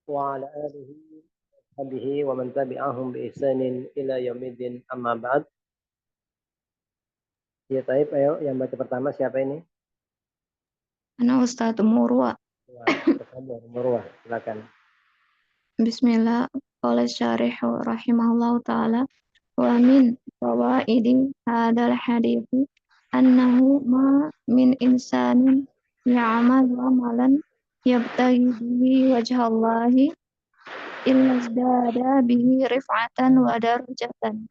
وعلى آله وصحبه ومن تبعهم بإحسان إلى يوم الدين أما بعد. Ya, taib, ayo yang baca pertama siapa ini? Ana Ustadz Murwa. Wah, kamu Murwah, silakan. Bismillah. Qala syarihu rahimahullahu ta'ala. Wa min fawaidi hadal hadithi annahu ma min insanin ya'malu amalan yabtaghi bihi wajhallahi illa zdada bihi rif'atan wa darajatan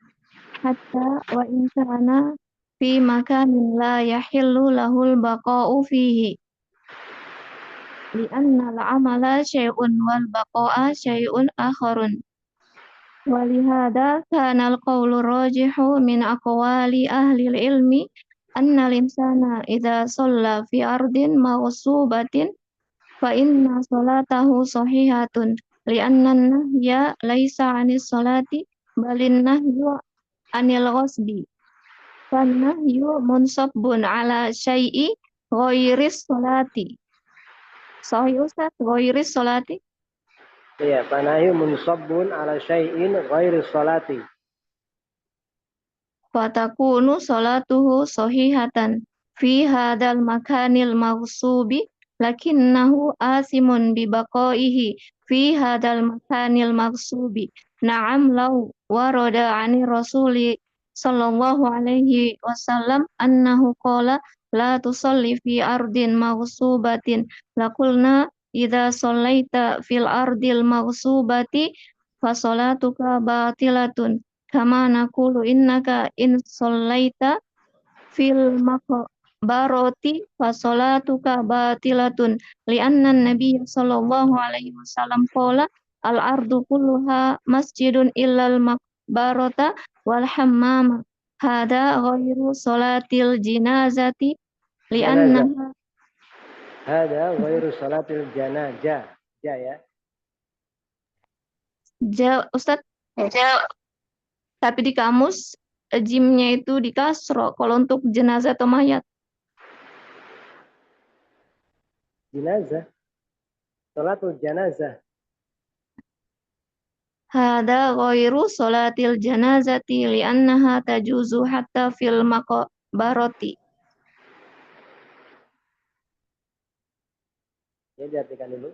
hatta wa in kana fi makanin la yahillu lahul baqa'u fihi li'anna al-amala syai'un wal baqa'a syai'un akharun. Walihada kana al-qawlu rajihu min aqwali ahli al-ilmi anna al-insana idza shalla fi ardin maghsubatin fa inna salatahu sahihatun li'anna an-nahya laysa 'anis salati balin nahyu 'anil ghasbi fan nahyu munsabbun 'ala syai'i ghairis salati. Sahih Ustaz, ghairis salati. Iya, panahi munsabbun ala syai'in ghairi salati. Fatakunu salatuhu sahihatan fi hadal makanil maghsubi lakinnahu asimun bibaqaihi fi hadal makanil maghsubi. Na'am law warada 'ani rasuli sallallahu alaihi wasallam annahu qala la tusalli fi ardin maghsubatin laqulna idza sallaita fil ardil maghsubati fa salatuka batilatun kama naqulu innaka in sallaita fil maqbarati fa salatuka batilatun li'anna an-nabiy sallallahu alaihi wasallam qala al ardu kulluha masjidun illal maqbarata wal hammama hada ghairu salatil jinazati Janazah. li'annaha Hada ghairu salatil janazah. Ya. Ustaz tapi di kamus jimnya itu di kasro kalau untuk jenazah atau mayat. Jenazah. Salatul janazah. Hada ghairu salatil janazati li'annaha tajuzu hatta fil maqbarati. Ya, diartikan dulu.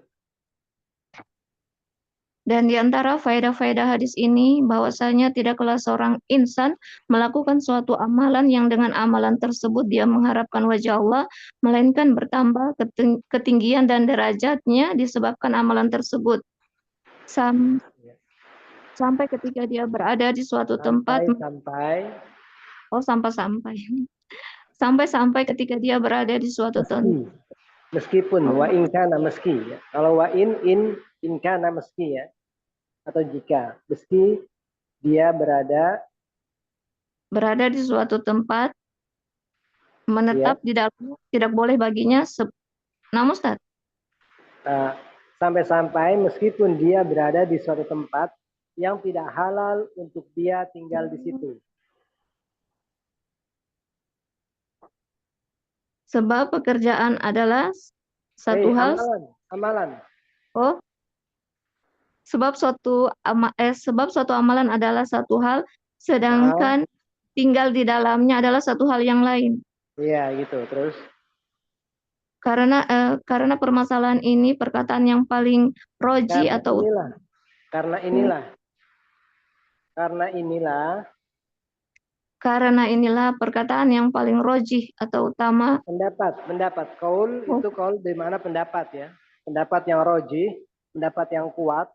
Dan di antara faedah-faedah hadis ini bahwasanya tidaklah seorang insan melakukan suatu amalan yang dengan amalan tersebut dia mengharapkan wajah Allah, melainkan bertambah ketinggian dan derajatnya disebabkan amalan tersebut. Sampai ketika dia berada di suatu tempat. Sampai ketika dia berada di suatu tempat. Meskipun wa in kana meski ya. Kalau wa in kana meski ya. Atau jika meski dia berada di suatu tempat menetap di dalam tidak boleh baginya namun Ustaz sampai-sampai meskipun dia berada di suatu tempat yang tidak halal untuk dia tinggal di situ. Sebab pekerjaan adalah satu hal. Amalan. Oh. Sebab suatu amalan adalah satu hal, sedangkan tinggal di dalamnya adalah satu hal yang lain. Iya, gitu. Terus? Karena permasalahan ini perkataan yang paling roji Karena inilah perkataan yang paling rojih atau utama. Pendapat. Qaul itu qaul di mana pendapat ya. Pendapat yang rojih, pendapat yang kuat.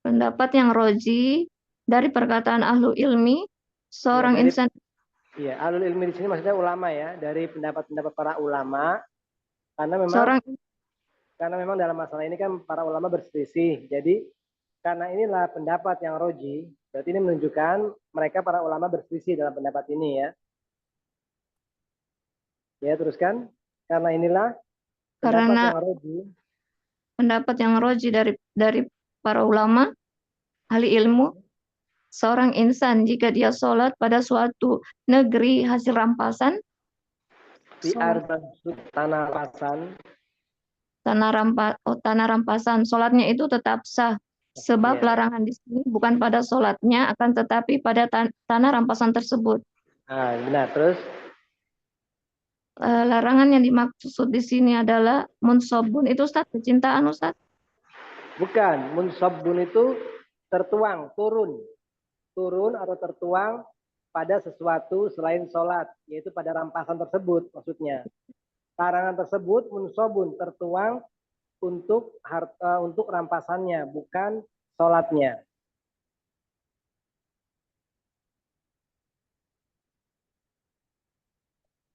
Pendapat yang roji dari perkataan ahlu ilmi seorang insan. Iya, ahlul ilmi di sini maksudnya ulama ya, dari pendapat-pendapat para ulama. Karena memang dalam masalah ini kan para ulama berselisih. Jadi karena inilah pendapat yang roji, berarti ini menunjukkan mereka para ulama berselisih dalam pendapat ini ya. Ya, teruskan. Karena inilah pendapat yang roji dari para ulama, ahli ilmu, seorang insan jika dia sholat pada suatu negeri hasil rampasan, di tanah rampasan, tanah rampasan, sholatnya itu tetap sah. Sebab Ya. larangan di sini bukan pada sholatnya, akan tetapi pada tanah rampasan tersebut. Ah, benar. Terus Larangan yang dimaksud di sini adalah munsobun itu Ustaz, kecintaan Ustaz. bukan, munsabbun itu tertuang, turun. Turun atau tertuang pada sesuatu selain sholat, yaitu pada rampasan tersebut maksudnya. Larangan tersebut munsobun, tertuang untuk harta, untuk rampasannya, bukan sholatnya.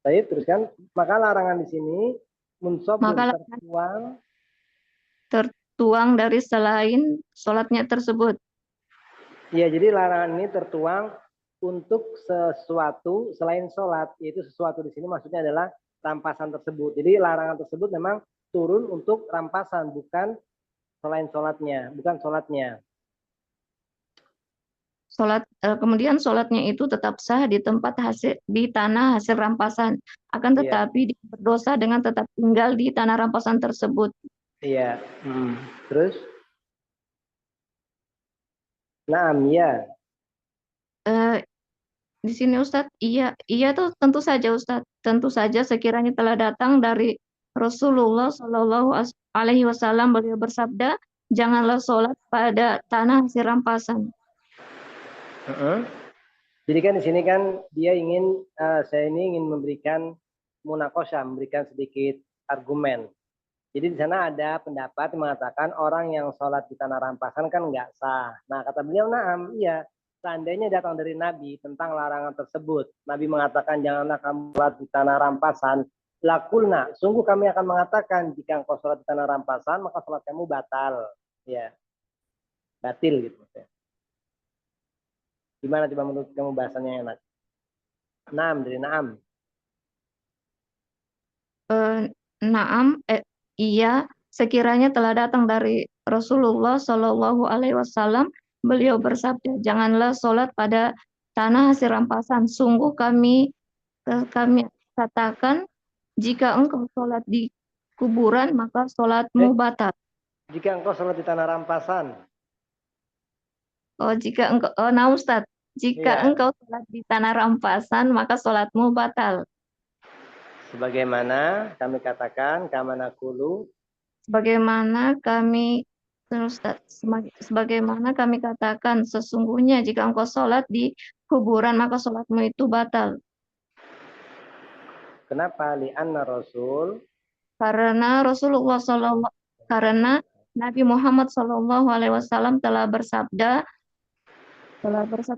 Baik, teruskan. Maka larangan di sini munsobun, Maka tertuang. tertuang dari selain sholatnya tersebut. Ya, jadi larangan ini tertuang untuk sesuatu selain sholat, yaitu sesuatu di sini maksudnya adalah rampasan tersebut. Jadi larangan tersebut memang turun untuk rampasan, bukan selain sholatnya, bukan sholatnya. Kemudian sholatnya itu tetap sah di tempat di tanah hasil rampasan. Akan Iya, tetapi dia berdosa dengan tetap tinggal di tanah rampasan tersebut. iya. Terus, naam, ya, Eh, di sini Ustadz, iya, iya tuh tentu saja Ustadz, tentu saja sekiranya telah datang dari Rasulullah Shallallahu Alaihi Wasallam, beliau bersabda, janganlah sholat pada tanah hasil rampasan. Jadi kan di sini kan dia ingin, saya ini ingin memberikan munakosah, memberikan sedikit argumen. Jadi di sana ada pendapat yang mengatakan orang yang sholat di tanah rampasan kan nggak sah. Nah kata beliau, naam, iya. Seandainya datang dari Nabi tentang larangan tersebut, Nabi mengatakan janganlah kamu sholat di tanah rampasan. Lakulna, sungguh kami akan mengatakan jika engkau sholat di tanah rampasan maka sholat kamu batal. Ya, batil gitu. Gimana coba menurut kamu bahasanya enak? Naam, dari naam. Eh, iya, sekiranya telah datang dari Rasulullah Shallallahu Alaihi Wasallam, beliau bersabda, janganlah sholat pada tanah hasil rampasan. Sungguh kami katakan, jika engkau sholat di kuburan, maka sholatmu batal. Jika engkau sholat di tanah rampasan. Nah Ustaz, jika Iya. engkau sholat di tanah rampasan, maka sholatmu batal. Sebagaimana kami katakan, kamanakulu. Sebagaimana kami sebagaimana kami katakan, sesungguhnya jika engkau sholat di kuburan, maka sholatmu itu batal. Kenapa? Li'anna Rasul. Karena karena Nabi Muhammad Shallallahu Alaihi Wasallam telah bersabda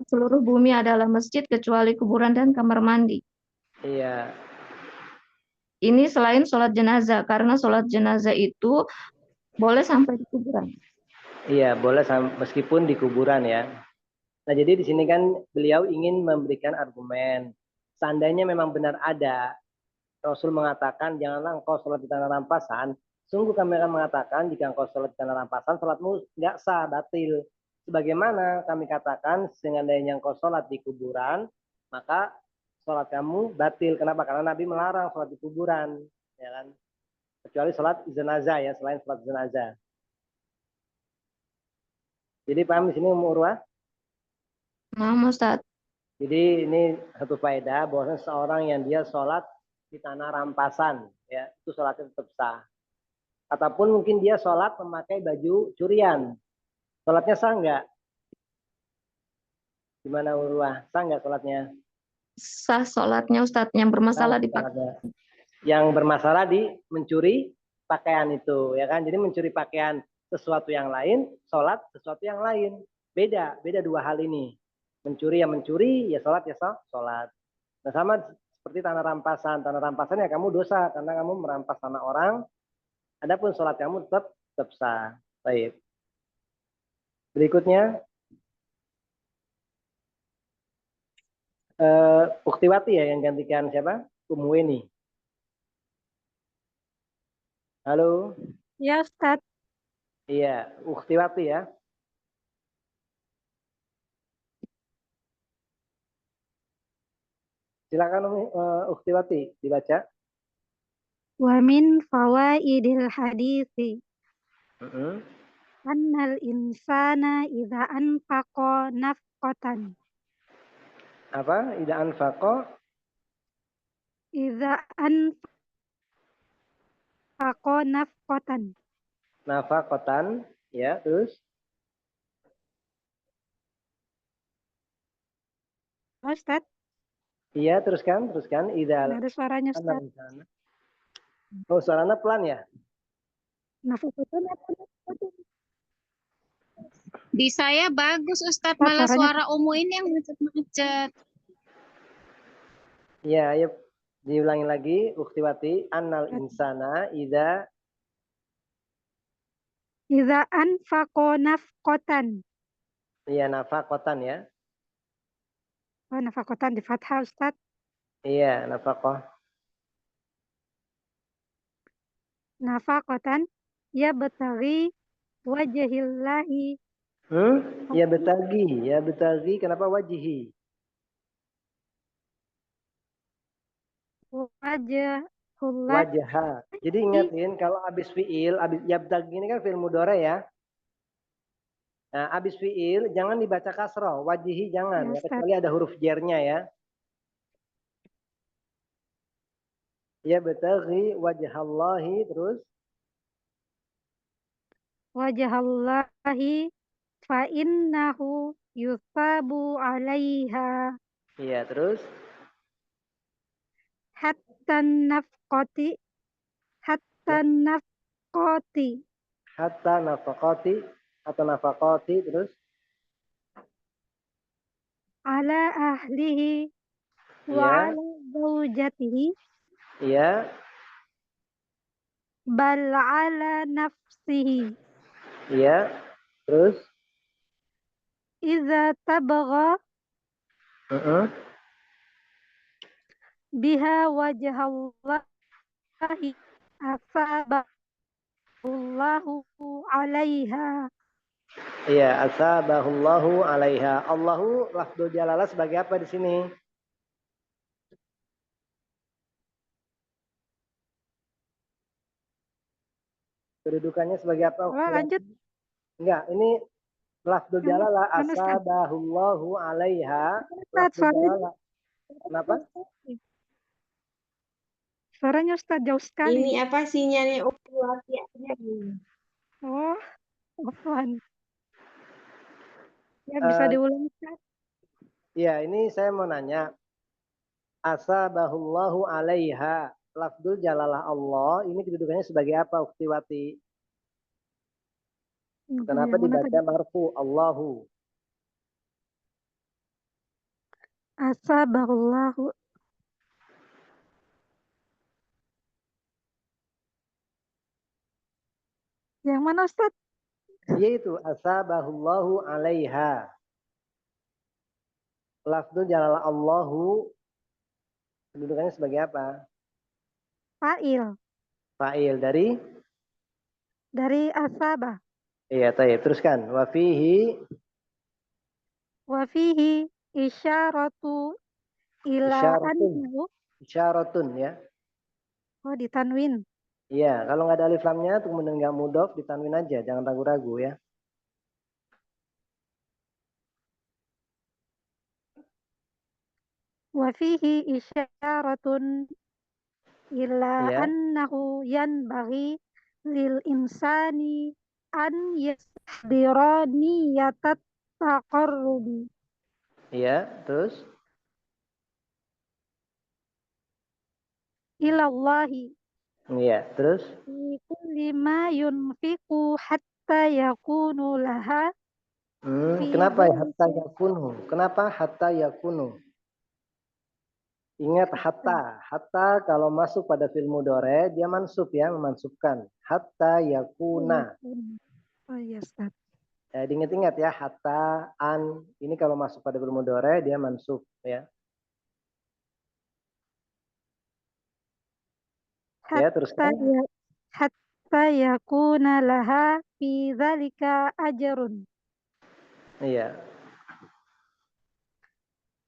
seluruh bumi adalah masjid kecuali kuburan dan kamar mandi. Iya. Ini selain sholat jenazah, karena sholat jenazah itu boleh sampai di kuburan. Iya, boleh meskipun di kuburan ya. Nah, jadi di sini kan beliau ingin memberikan argumen. Seandainya memang benar ada, Rasul mengatakan, janganlah engkau sholat di tanah rampasan. Sungguh kami akan mengatakan, jika engkau sholat di tanah rampasan, sholatmu nggak sah, batil. Sebagaimana kami katakan, seandainya engkau sholat di kuburan, maka sholat kamu batil. Kenapa? Karena Nabi melarang sholat di kuburan. Ya kan? Kecuali sholat jenazah ya, selain sholat jenazah. Jadi paham di sini Urwah? Nah, Ustaz. Jadi ini satu faedah bahwa seorang yang dia sholat di tanah rampasan, ya itu sholatnya tetap sah. Ataupun mungkin dia sholat memakai baju curian, sholatnya sah nggak? Gimana Urwah? Sah nggak sholatnya? Sah sholatnya Ustadz, yang Sah bermasalah dipakai. sholatnya. Yang bermasalah di mencuri pakaian itu, ya kan? Jadi mencuri pakaian sesuatu yang lain, sholat sesuatu yang lain. Beda, beda dua hal ini. Mencuri ya mencuri, ya sholat ya sholat. Nah sama seperti tanah rampasan. Tanah rampasan ya kamu dosa karena kamu merampas tanah orang. Adapun sholat kamu tetap sah. Baik. Berikutnya Uktiwati ya yang gantikan siapa? Umuweni. Halo. Ya, Ustadz. Iya, Uktiwati ya. Silakan Uktiwati dibaca. Wa min fawaidil hadithi Mm-mm. annal insana idza anfaqa nafqatan. Apa? Ida anfaqo Idza anfaqa nafqatan. nafaqotan, ya, terus? Ustaz, Iya, teruskan. Ida nggak ada suaranya anal Ustaz. insana. Oh, suaranya pelan ya? Nafqatan apa nafqatan? Di saya bagus Ustadz, Ustaz, malah suaranya suara Umu ini yang macet-macet. Iya, ayo diulangi lagi, Uktiwati. Annal insana ida, idza anfaqa nafqatan. iya, nafaqotan ya. Oh, nafaqatan di fathah Ustaz. Iya, nafaqoh. Nafaqatan ya betari wajahillahi Ya betagi, ya betagi. Kenapa wajihi? wajahullahi. Wajah. Jadi ingatin kalau habis fiil, habis yabtagi ini kan fiil mudhari ya. Nah, habis fiil jangan dibaca kasroh, wajihi jangan Ya ya, Ustaz. kecuali ada huruf jernya ya. Ya betagi wajahallahi terus. Wajahallahi fa innahu yusabu alaiha Iya, terus hatta nafqati hatta ya, nafqati hatta nafaqati atau nafaqati terus. ala ahlihi wa Iya, ala zaujatihi iya, bal ala nafsihi iya. Terus idza tabagha heeh. biha wajhallahi asabahullahu alaiha. Iya, asabahullahu alaiha. Allahu lafdzul jalalah sebagai apa di sini? Kedudukannya sebagai apa? Oh, lanjut. Enggak, ini lafdzul jalalah Mana Ustaz? asabahullahu alaiha. Ustaz, Lafdzul suaranya jalalah. Kenapa? Suaranya Ustaz jauh sekali. Ini apa sinyalnya Uktiwati aja nih. Oh, apaan? Ya Eh, bisa diulang Ustaz. Ya, ini saya mau nanya. Asabahullahu alaiha. Lafdzul jalalah Allah ini kedudukannya sebagai apa, Uktiwati? Kenapa Yang mana dibaca tadi? marfu Allahu? Asabahullahu. Yang mana Ustaz? Yaitu asabahullahu alaiha. Lafdzul jalalah Allahu kedudukannya sebagai apa? Fa'il. Fa'il dari? Dari asabah. Iya, tayyib. Teruskan. Wa fihi Wa fihi isyaratu ila isyaratun. annahu. Isyaratun ya. Oh, ditanwin. Iya, kalau nggak ada alif lamnya, kemudian nggak mudhof, ditanwin aja, jangan ragu-ragu ya. Wa fihi isyaratun ila Iya, annahu yanbaghi lil insani an yahdira niyatat taqarrubi iya. Terus, ilallahi iya. Terus, fi kulli ma yunfiqu hatta yakunu laha fi kenapa ya hatta dhalika yakunu? Kenapa hatta yakunu? Ingat hatta. Hatta kalau masuk pada fi'il mudhari dia mansub ya, memansubkan. Hatta yakuna. Oh iya Ustaz. Diingat-ingat ya, hatta an ini kalau masuk pada fi'il mudhari dia mansub ya. Ya, teruskan. Hatta yakuna laha fi dhalika ajrun. Iya.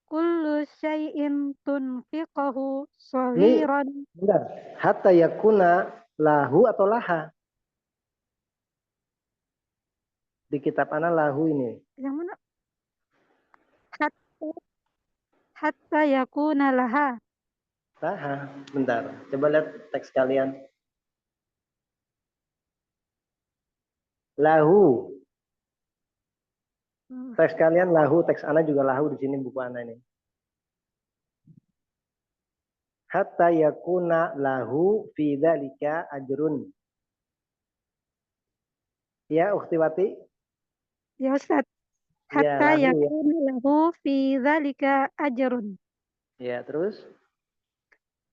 kullu syai'in tunfiqahu Ini saghiran. benar. Hatta yakuna lahu atau laha. Di kitab ana lahu ini. Yang mana? Hatta yakuna laha. Laha. Bentar. Coba lihat teks kalian. Lahu. Teks kalian lahu, teks ana juga lahu di sini buku ana ini. Hatta yakuna lahu fi dzalika ajrun. Ya, Ukhtiwati? Ya Ustaz. Ya, Hatta lahu ya. yakuna lahu fi dzalika ajrun. Ya, terus?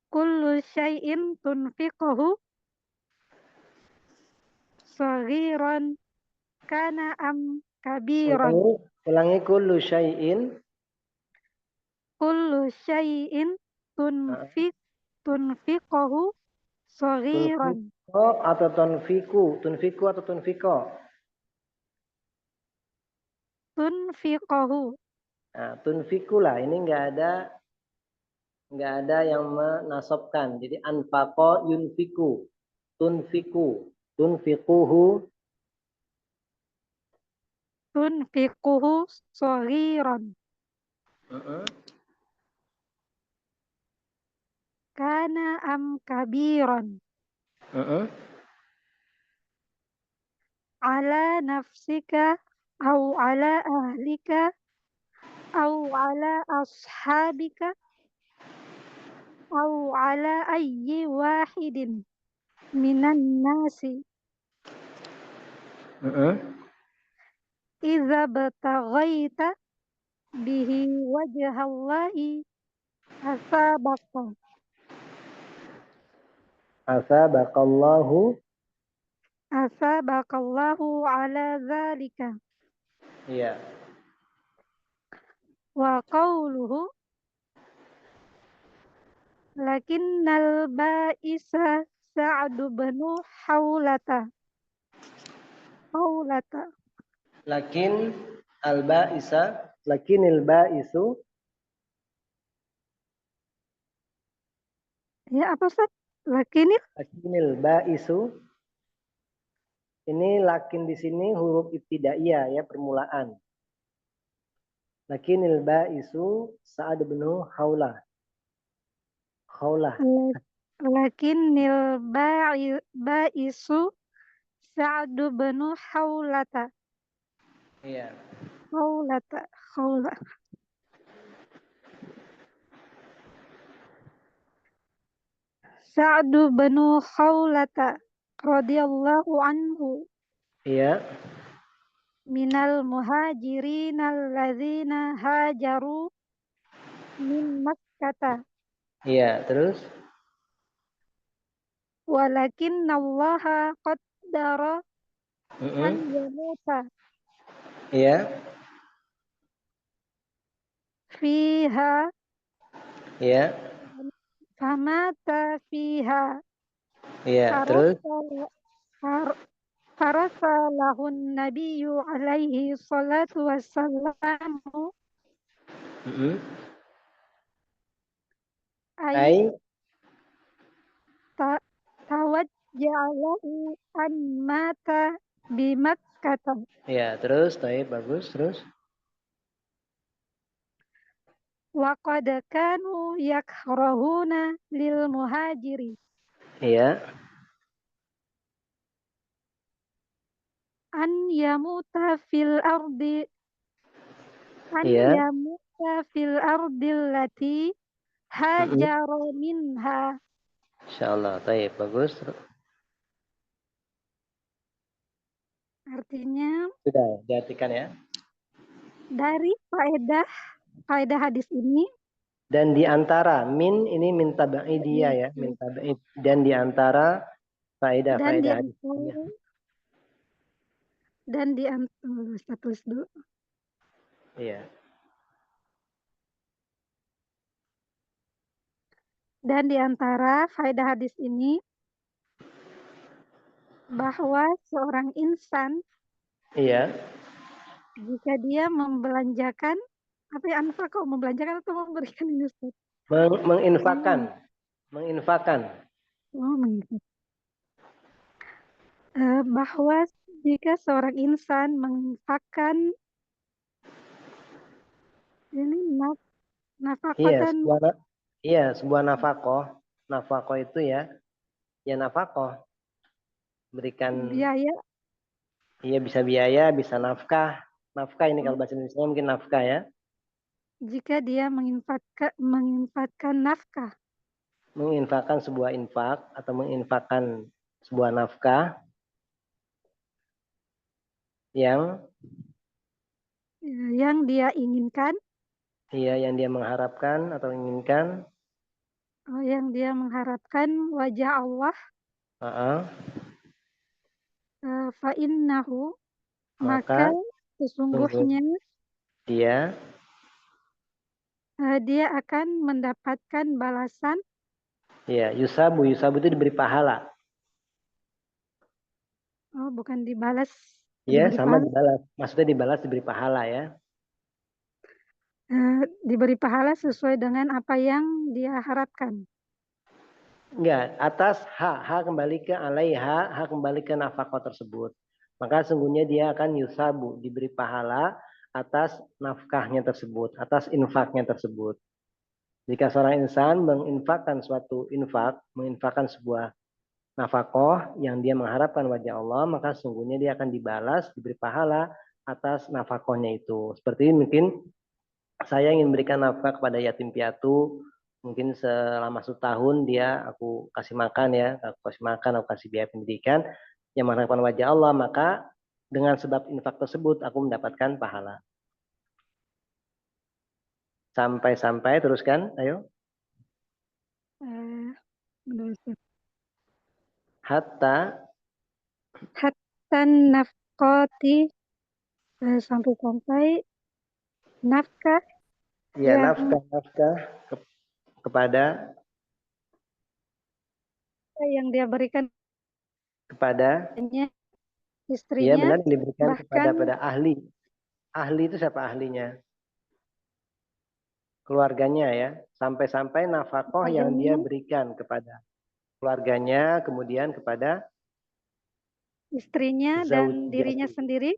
Kullu syai'in tunfiqahu saghiran kana am kabiran. Ulangi kullu syai'in. Kullu syai'in tunfiqahu saghiran. Tunfiko atau tunfiku? Tunfiku atau tunfiko? Tunfiqahu. Nah, tunfiku lah. Ini nggak ada yang menasobkan. Jadi anfaqo yunfiku. Tunfiku. Tunfiquhu. Tunfiquhu saghiran. Kana am kabiran. Ala nafsika au ala ahlika au ala ashabika au ala ayyi wahidin minan nasi idza bataghaita bihi wajhallahi asabaka asabakallahu ala dzalika. Iya. Wa qawluhu lakinnal ba'isa Sa'du bnu Haulata. Lakin al-ba'isa, lakinil ba'isu. Ya apa Ustaz? Lakinil ba'isu. Ini lakin di sini huruf ibtidaiyah ya, permulaan. Lakinil ba'isu Sa'ad bin Khawlah. Lakinnil ba'isu Sa'du bnu Haulata. Iya. Khawlah. Sa'du bnu Khawlata radhiyallahu anhu. Iya. Minal muhajirin alladzina hajaru min Makkah. Iya, terus? Walakinnallaha qaddara an yamuta. Iya. Fiha. Iya. Famata fiha. Iya, terus? Farasalahun nabiyyu alaihi salatu wassalamu. Ay tawajja'alahu an mata bi Makkah. Ya, terus, bagus, terus. Wa qad kanu yakrahuna lil muhajiri. Iya. An yamuta fil ardi. Iya. Yamuta fil ardil lati hajara minha. Insyaallah, bagus. Artinya sudah diartikan ya. Dari faedah hadis ini, dan diantara min ini min tabaidiyah ya, min tabaid, dan diantara faedah hadis ini. Dan diantara saya tulis dulu. Iya. Dan diantara faedah hadis ini bahwa seorang insan iya, jika dia membelanjakan Apa ya, anfaqah, membelanjakan atau memberikan ini Ustaz? Menginfakkan. Menginfakkan. Oh, menginfak. Bahwa jika seorang insan menginfakkan ini Iya, nafaqatan, sebuah nafkah. Nafkah itu ya nafkah. Berikan, biaya, iya bisa biaya, bisa nafkah. Nafkah ini kalau oh, bahasa Indonesia mungkin nafkah ya. jika dia menginfakkan nafkah, Menginfakkan sebuah infak atau menginfakkan sebuah nafkah yang yang dia inginkan, yang dia mengharapkan atau inginkan. yang dia mengharapkan wajah Allah, fa innahu, maka Maka sungguh sesungguhnya dia dia akan mendapatkan balasan. yusabu itu diberi pahala. Oh, bukan dibalas, Ya, diberi sama pahala. dibalas. Maksudnya dibalas diberi pahala ya. Diberi pahala sesuai dengan apa yang dia harapkan. Enggak, atas hak kembali ke alaiha, hak kembali ke nafkah tersebut. Maka sungguhnya dia akan yusabu, diberi pahala atas nafkahnya tersebut, atas infaknya tersebut. Jika seorang insan menginfakkan suatu infak, menginfakkan sebuah nafkah yang dia mengharapkan wajah Allah, maka sungguhnya dia akan dibalas, diberi pahala atas nafkahnya itu. Seperti mungkin saya ingin memberikan nafkah kepada yatim piatu, mungkin selama setahun dia aku kasih makan ya, aku kasih biaya pendidikan yang mengharapkan wajah Allah, maka dengan sebab infak tersebut aku mendapatkan pahala. Sampai teruskan, ayo. Hatta Nafkoti, sampai nafkah ya yang nafkah kepada dia berikan ya istrinya, benar diberikan bahkan pada ahli. Ahli itu siapa ahlinya? Keluarganya ya. Sampai-sampai nafkah yang dia kepadanya, berikan kepada keluarganya, kemudian kepada istrinya dan dirinya sendiri.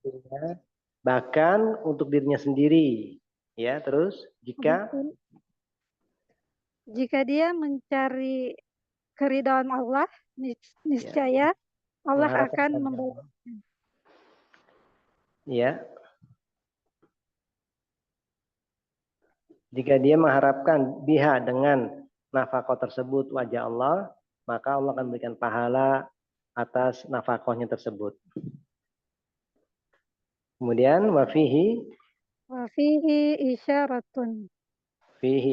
Bahkan untuk dirinya sendiri. Ya, terus jika dia mencari keridhaan Allah, niscaya Allah mengharapkan akan wajah membalas. Allah. Ya. Jika dia mengharapkan biha dengan nafkah tersebut wajah Allah, maka Allah akan berikan pahala atas nafkahnya tersebut. Kemudian wafihi Isyaratun,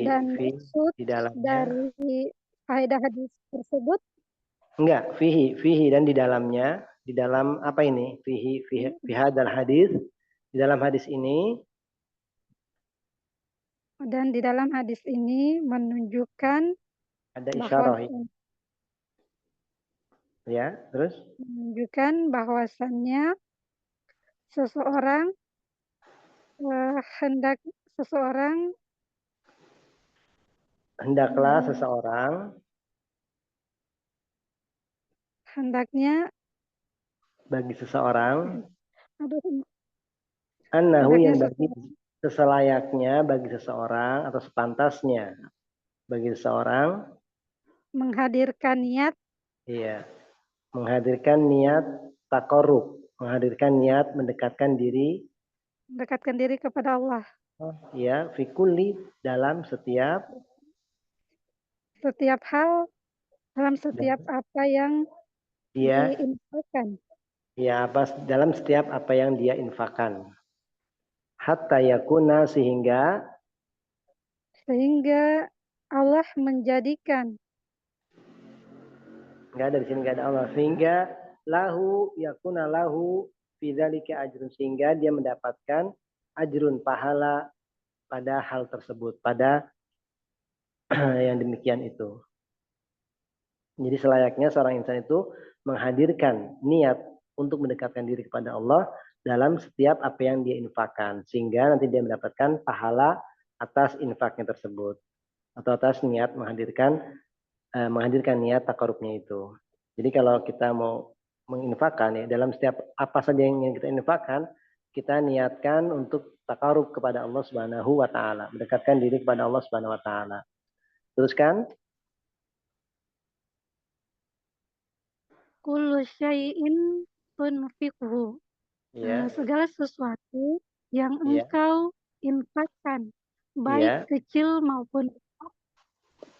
dan maksud di dalamnya dari faedah hadis tersebut, enggak fihi dan di dalam apa ini fihi hadal hadis, di dalam hadis ini, dan di dalam hadis ini menunjukkan ada isyarah ya, terus menunjukkan bahwasannya seseorang hendaklah seseorang hendaknya bagi seseorang aduh, annahu hendaknya yang bagi seselayaknya bagi seseorang atau sepantasnya bagi seseorang menghadirkan niat, iya, menghadirkan niat takorub, menghadirkan niat mendekatkan diri kepada Allah, ya fikuli dalam setiap hal, dalam setiap apa yang dia diinfokan, ya dalam setiap apa yang dia infakkan, hatta yakuna sehingga Allah menjadikan, nggak ada di sini, nggak ada Allah, sehingga lahu yakuna lahu fidzalika ajrun, sehingga dia mendapatkan ajrun pahala pada hal tersebut, pada yang demikian itu. Jadi selayaknya seorang insan itu menghadirkan niat untuk mendekatkan diri kepada Allah dalam setiap apa yang dia infakkan, sehingga nanti dia mendapatkan pahala atas infaknya tersebut atau atas niat menghadirkan niat takarubnya itu. Jadi kalau kita mau menginfakkan ya, dalam setiap apa saja yang ingin kita infakkan, kita niatkan untuk takarub kepada Allah Subhanahu wa taala, mendekatkan diri kepada Allah Subhanahu wa taala. Teruskan. Kullu syai'in tunfiqhu. Ya, Segala sesuatu yang ya, engkau infakkan, baik ya, kecil maupun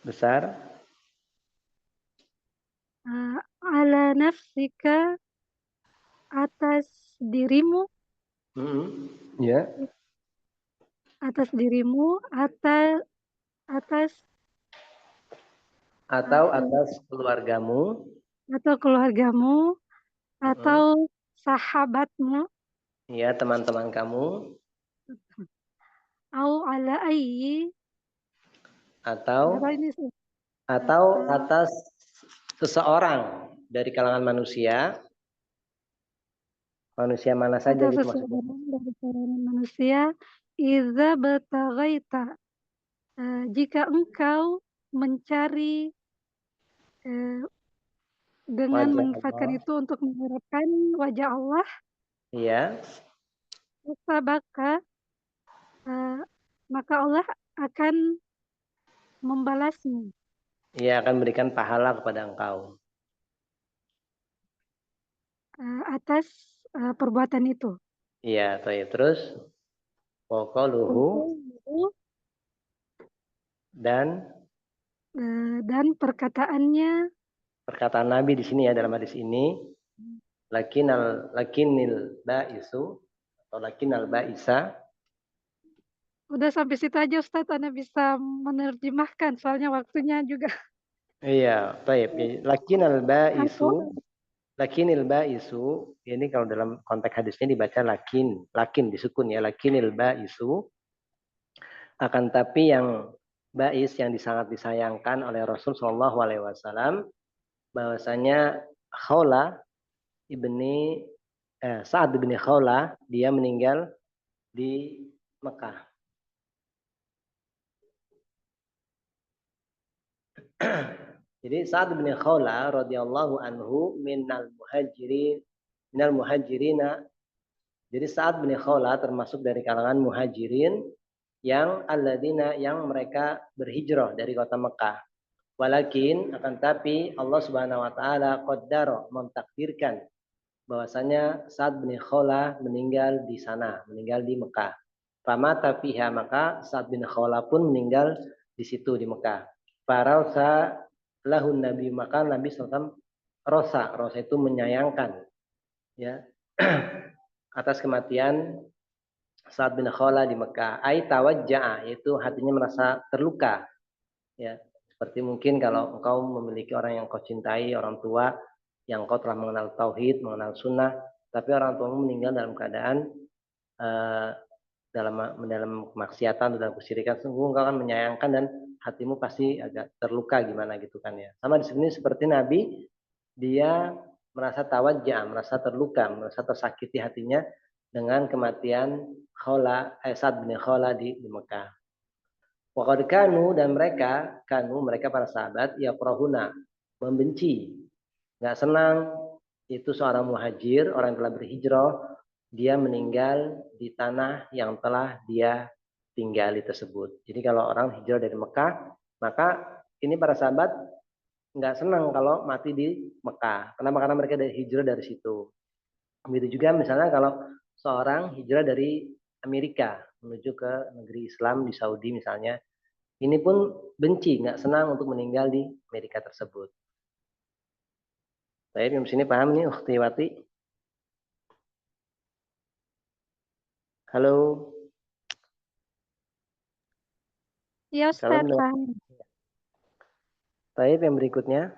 besar. ala nafsika, atas dirimu, Ya, atas dirimu, atas atau atas keluargamu, atau keluargamu, atau sahabatmu, ya, teman-teman kamu, au ala ayyi, atau berapa ini sih? atas seseorang dari kalangan manusia mana saja Atau gitu maksudnya. seseorang dari kalangan manusia, idza bataghaita, jika engkau mencari dengan Wajah menginfakkan Allah. itu untuk mengharapkan wajah Allah, Iya, sabaka, maka Allah akan membalasmu ia akan berikan pahala kepada engkau. atas perbuatan itu. Iya, terus waqaluhu dan Dan perkataannya, perkataan Nabi di sini ya dalam hadis ini lakinil ba'isu atau lakinal ba'isa. udah sampai situ aja Ustadz, Anda bisa menerjemahkan soalnya waktunya juga. Iya, baik. Lakinal ba'isu, lakinil ba'isu ini kalau dalam konteks hadisnya dibaca lakin disukun ya, lakinil ba'isu. Akan tapi yang ba'is yang sangat disayangkan oleh Rasul Shallallahu alaihi wasallam bahwasanya Sa'ad bin Khawla dia meninggal di Mekah. Jadi Sa'ad bin Khawla radhiyallahu anhu minal muhajirina. Jadi Sa'ad bin Khawla termasuk dari kalangan muhajirin yang alladzina yang mereka berhijrah dari kota Mekah. Walakin akan tapi Allah Subhanahu wa taala qaddara mentakdirkan bahwasanya Sa'ad bin Khawla meninggal di sana, meninggal di Mekah. Famata fiha, maka Sa'ad bin Khawla pun meninggal di situ di Mekah. Farausa lahun Nabi, maka Nabi SAW rosa itu menyayangkan ya atas kematian Sa'ad bin Khawla di Mekah. Ai tawajja'a, yaitu hatinya merasa terluka ya. Seperti mungkin kalau engkau memiliki orang yang kau cintai, orang tua yang kau telah mengenal tauhid, mengenal sunnah, tapi orang tuamu meninggal dalam keadaan dalam kemaksiatan, dalam kesyirikan, sungguh engkau akan menyayangkan dan hatimu pasti agak terluka gimana gitu kan ya. Sama di sini seperti Nabi, dia merasa tawajjah, merasa terluka, merasa tersakiti hatinya dengan kematian Sa'ad bin Khawla di Mekah. Waqad kanu, dan mereka para sahabat yaqrahuna, membenci, nggak senang itu seorang muhajir, orang yang telah berhijrah, dia meninggal di tanah yang telah dia tinggali tersebut. Jadi kalau orang hijrah dari Mekah, maka ini para sahabat nggak senang kalau mati di Mekah. Kenapa? Karena mereka dari hijrah dari situ. Begitu juga misalnya kalau seorang hijrah dari Amerika menuju ke negeri Islam di Saudi misalnya, ini pun benci, nggak senang untuk meninggal di Amerika tersebut. Baik, yang sini paham nih, Ukhti Wati? Halo. Ya Ustaz, paham. Baik, yang berikutnya.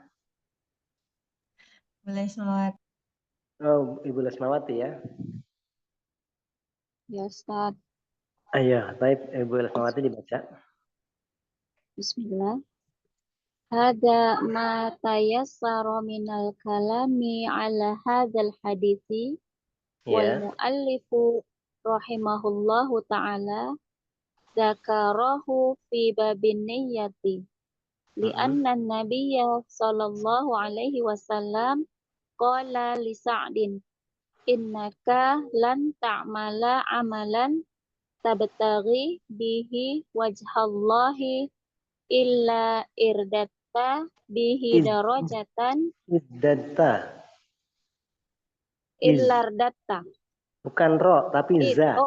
Boleh selawat. Oh, Ibu Lesmawati ya. Ya Ustaz. Iya, baik, Ibu Lesmawati dibaca. Bismillah. Hada ma tayassara minal kalami ala hadzal hadithi wal Ya. muallifu rahimahullahu ta'ala dzakarahu fi babin niyyati li'anna an-nabiyya sallallahu alaihi wasallam qala li Sa'din innaka lan ta'mala amalan tabtaghi bihi wajhallahi illa irdatta bihi darajatan Izdata. illa irdatta Bukan ro, tapi za.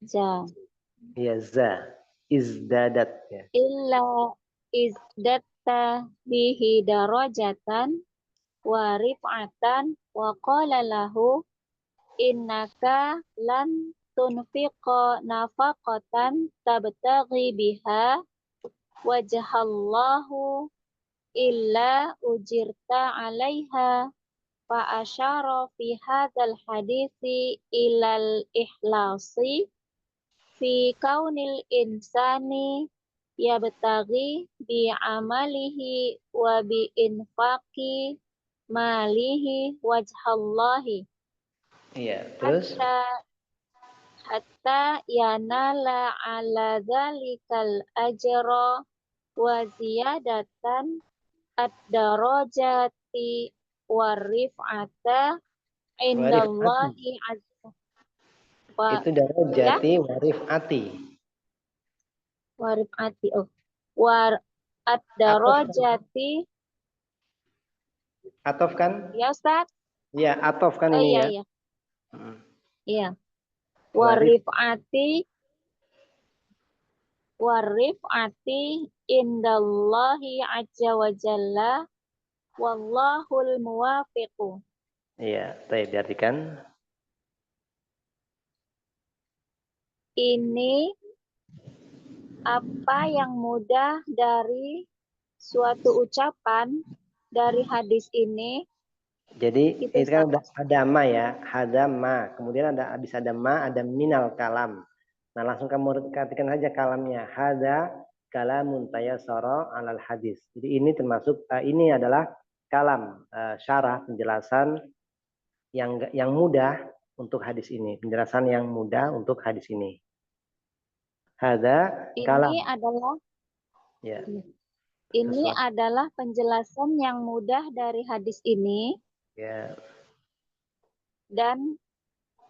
za Iya, za. Izdadat. Ya. illa izdatta bihi darajatan wa rif'atan wa qala lahu innaka lan tunfiqa nafaqatan tabtaghi biha wajhallahu illa ujirta 'alaiha fa asyara fi hadzal hadithi ilal ikhlasi fi kaunil insani yabtaghi bi amalihi wa bi infaqi malihi wajhallahi Iya, terus? hatta yanala ala dzalikal ajra wa ziyadatan ad-darajati warif'ata indallahi azza wa Itu darajati warifati. warif'ati war ad-darajati Atof kan? ya Ustaz? Iya, atof kan ini Iya ya. iya iya Warif. warif'ati indallahi azza wa jalla wallahul muwafiqu. Iya, baik diartikan. Ini apa yang mudah dari suatu ucapan dari hadis ini. Jadi Itu, itu kan ada ma ya, ada ma. Kemudian habis ada ma, ada minal kalam. Nah langsung kamu katakan saja kalamnya. Hada kalamun tayassara alal hadis. Jadi ini termasuk ini adalah kalam syarah penjelasan yang mudah untuk hadis ini. Penjelasan yang mudah untuk hadis ini. Hada kalam. Ini adalah Ya. Ini adalah penjelasan yang mudah dari hadis ini. Ya. Dan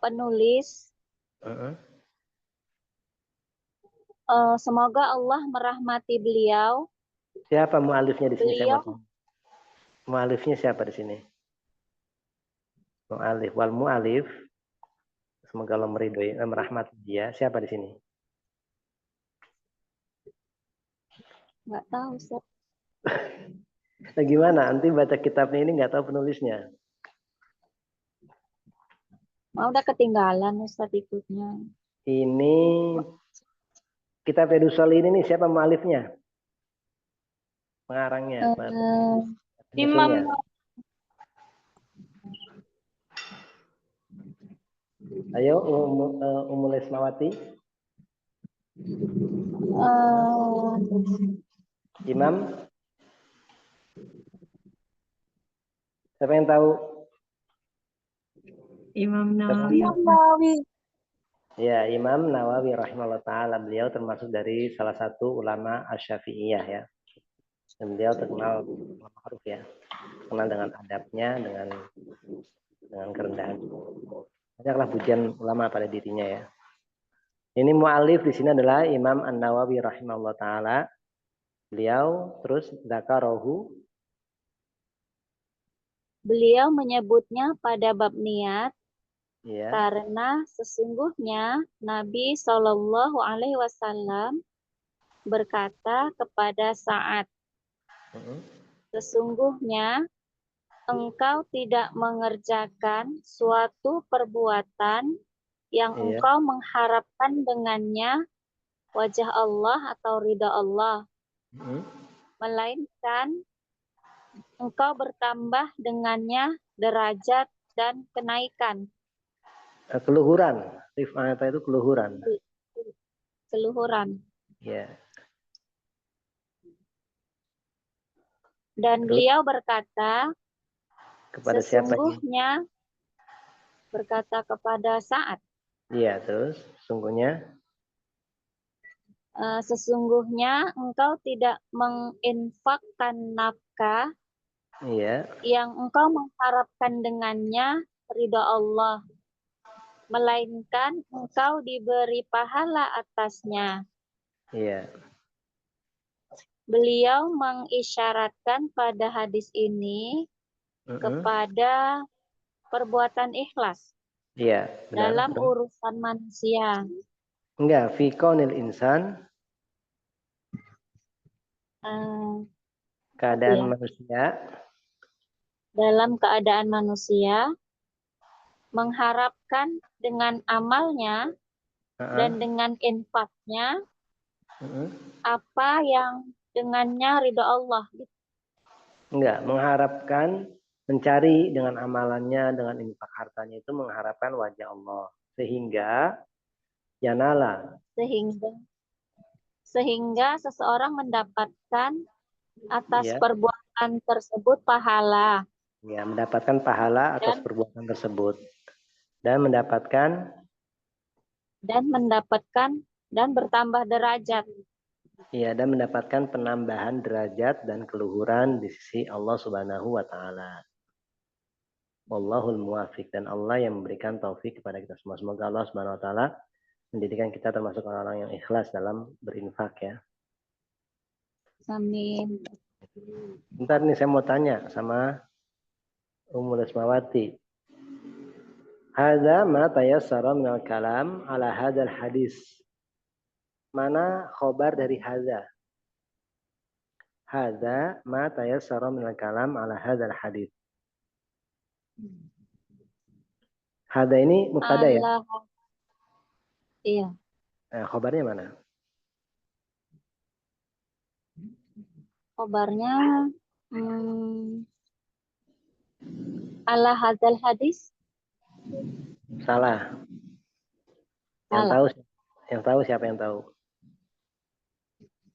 penulis semoga Allah merahmati beliau. Siapa mu'alifnya di sini? Mu'alifnya siapa di sini? Mu'alif. Wal mu'alif. Semoga Allah meridhoi, merahmati dia. Siapa di sini? Nggak tahu, Ustaz. Nah, gimana? Nanti baca kitabnya ini nggak tahu penulisnya. Udah ketinggalan Ustaz ikutnya. Ini kitab Edusol ini nih siapa mu'alifnya? Pengarangnya. Imam. Ayo Ummul Ismawati. Imam. Siapa yang tahu? Imam Nawawi. Ya, Imam Nawawi rahimahullah ta'ala. Beliau termasuk dari salah satu ulama Asy-Syafi'iyah ya. Dan beliau terkenal ma'ruf ya. Terkenal dengan adabnya, dengan kerendahan. Banyaklah pujian ulama pada dirinya ya. Ini mu'alif di sini adalah Imam An-Nawawi rahimahullah ta'ala. Beliau terus dzakarahu. Beliau menyebutnya pada bab niat Ya. karena sesungguhnya Nabi Shallallahu Alaihi Wasallam berkata kepada Sa'ad, sesungguhnya engkau tidak mengerjakan suatu perbuatan yang engkau mengharapkan dengannya wajah Allah atau ridha Allah, melainkan engkau bertambah dengannya derajat dan kenaikan. Keluhuran. Rif'ata itu keluhuran. Keluhuran. Ya. Dan beliau berkata, kepada siapa? Sesungguhnya berkata kepada Sa'ad. Iya, terus sesungguhnya sesungguhnya engkau tidak menginfakkan nafkah Iya, yang engkau mengharapkan dengannya ridha Allah, melainkan engkau diberi pahala atasnya. iya. Beliau mengisyaratkan pada hadis ini kepada perbuatan ikhlas Iya, benar. dalam Terus? urusan manusia. Enggak, fi kaunil insan, keadaan Ya. manusia, Dalam keadaan manusia mengharapkan dengan amalnya dan dengan infaknya apa yang dengannya ridho Allah. enggak, mengharapkan, mencari dengan amalannya, dengan infak hartanya itu mengharapkan wajah Allah. Sehingga yanala, Sehingga seseorang mendapatkan atas ya, perbuatan tersebut pahala ya, mendapatkan pahala atas perbuatan tersebut dan mendapatkan dan bertambah derajat. ya, dan mendapatkan penambahan derajat dan keluhuran di sisi Allah Subhanahu wa taala. Wallahul muwafiq, dan Allah yang memberikan taufik kepada kita semua. Semoga Allah Subhanahu wa taala menjadikan kita termasuk orang-orang yang ikhlas dalam berinfak ya. Amin. Bentar nih saya mau tanya sama Ummul Asmawati. Hadza ma tayassara minal kalam ala hadzal hadis. Mana khobar dari hadza? Hadza ma tayassara minal kalam ala hadzal hadis. Hadza ini mubtada ya? Iya. Nah, khobarnya mana? Khobarnya ala hadzal hadis. Salah. Yang tahu siapa yang tahu?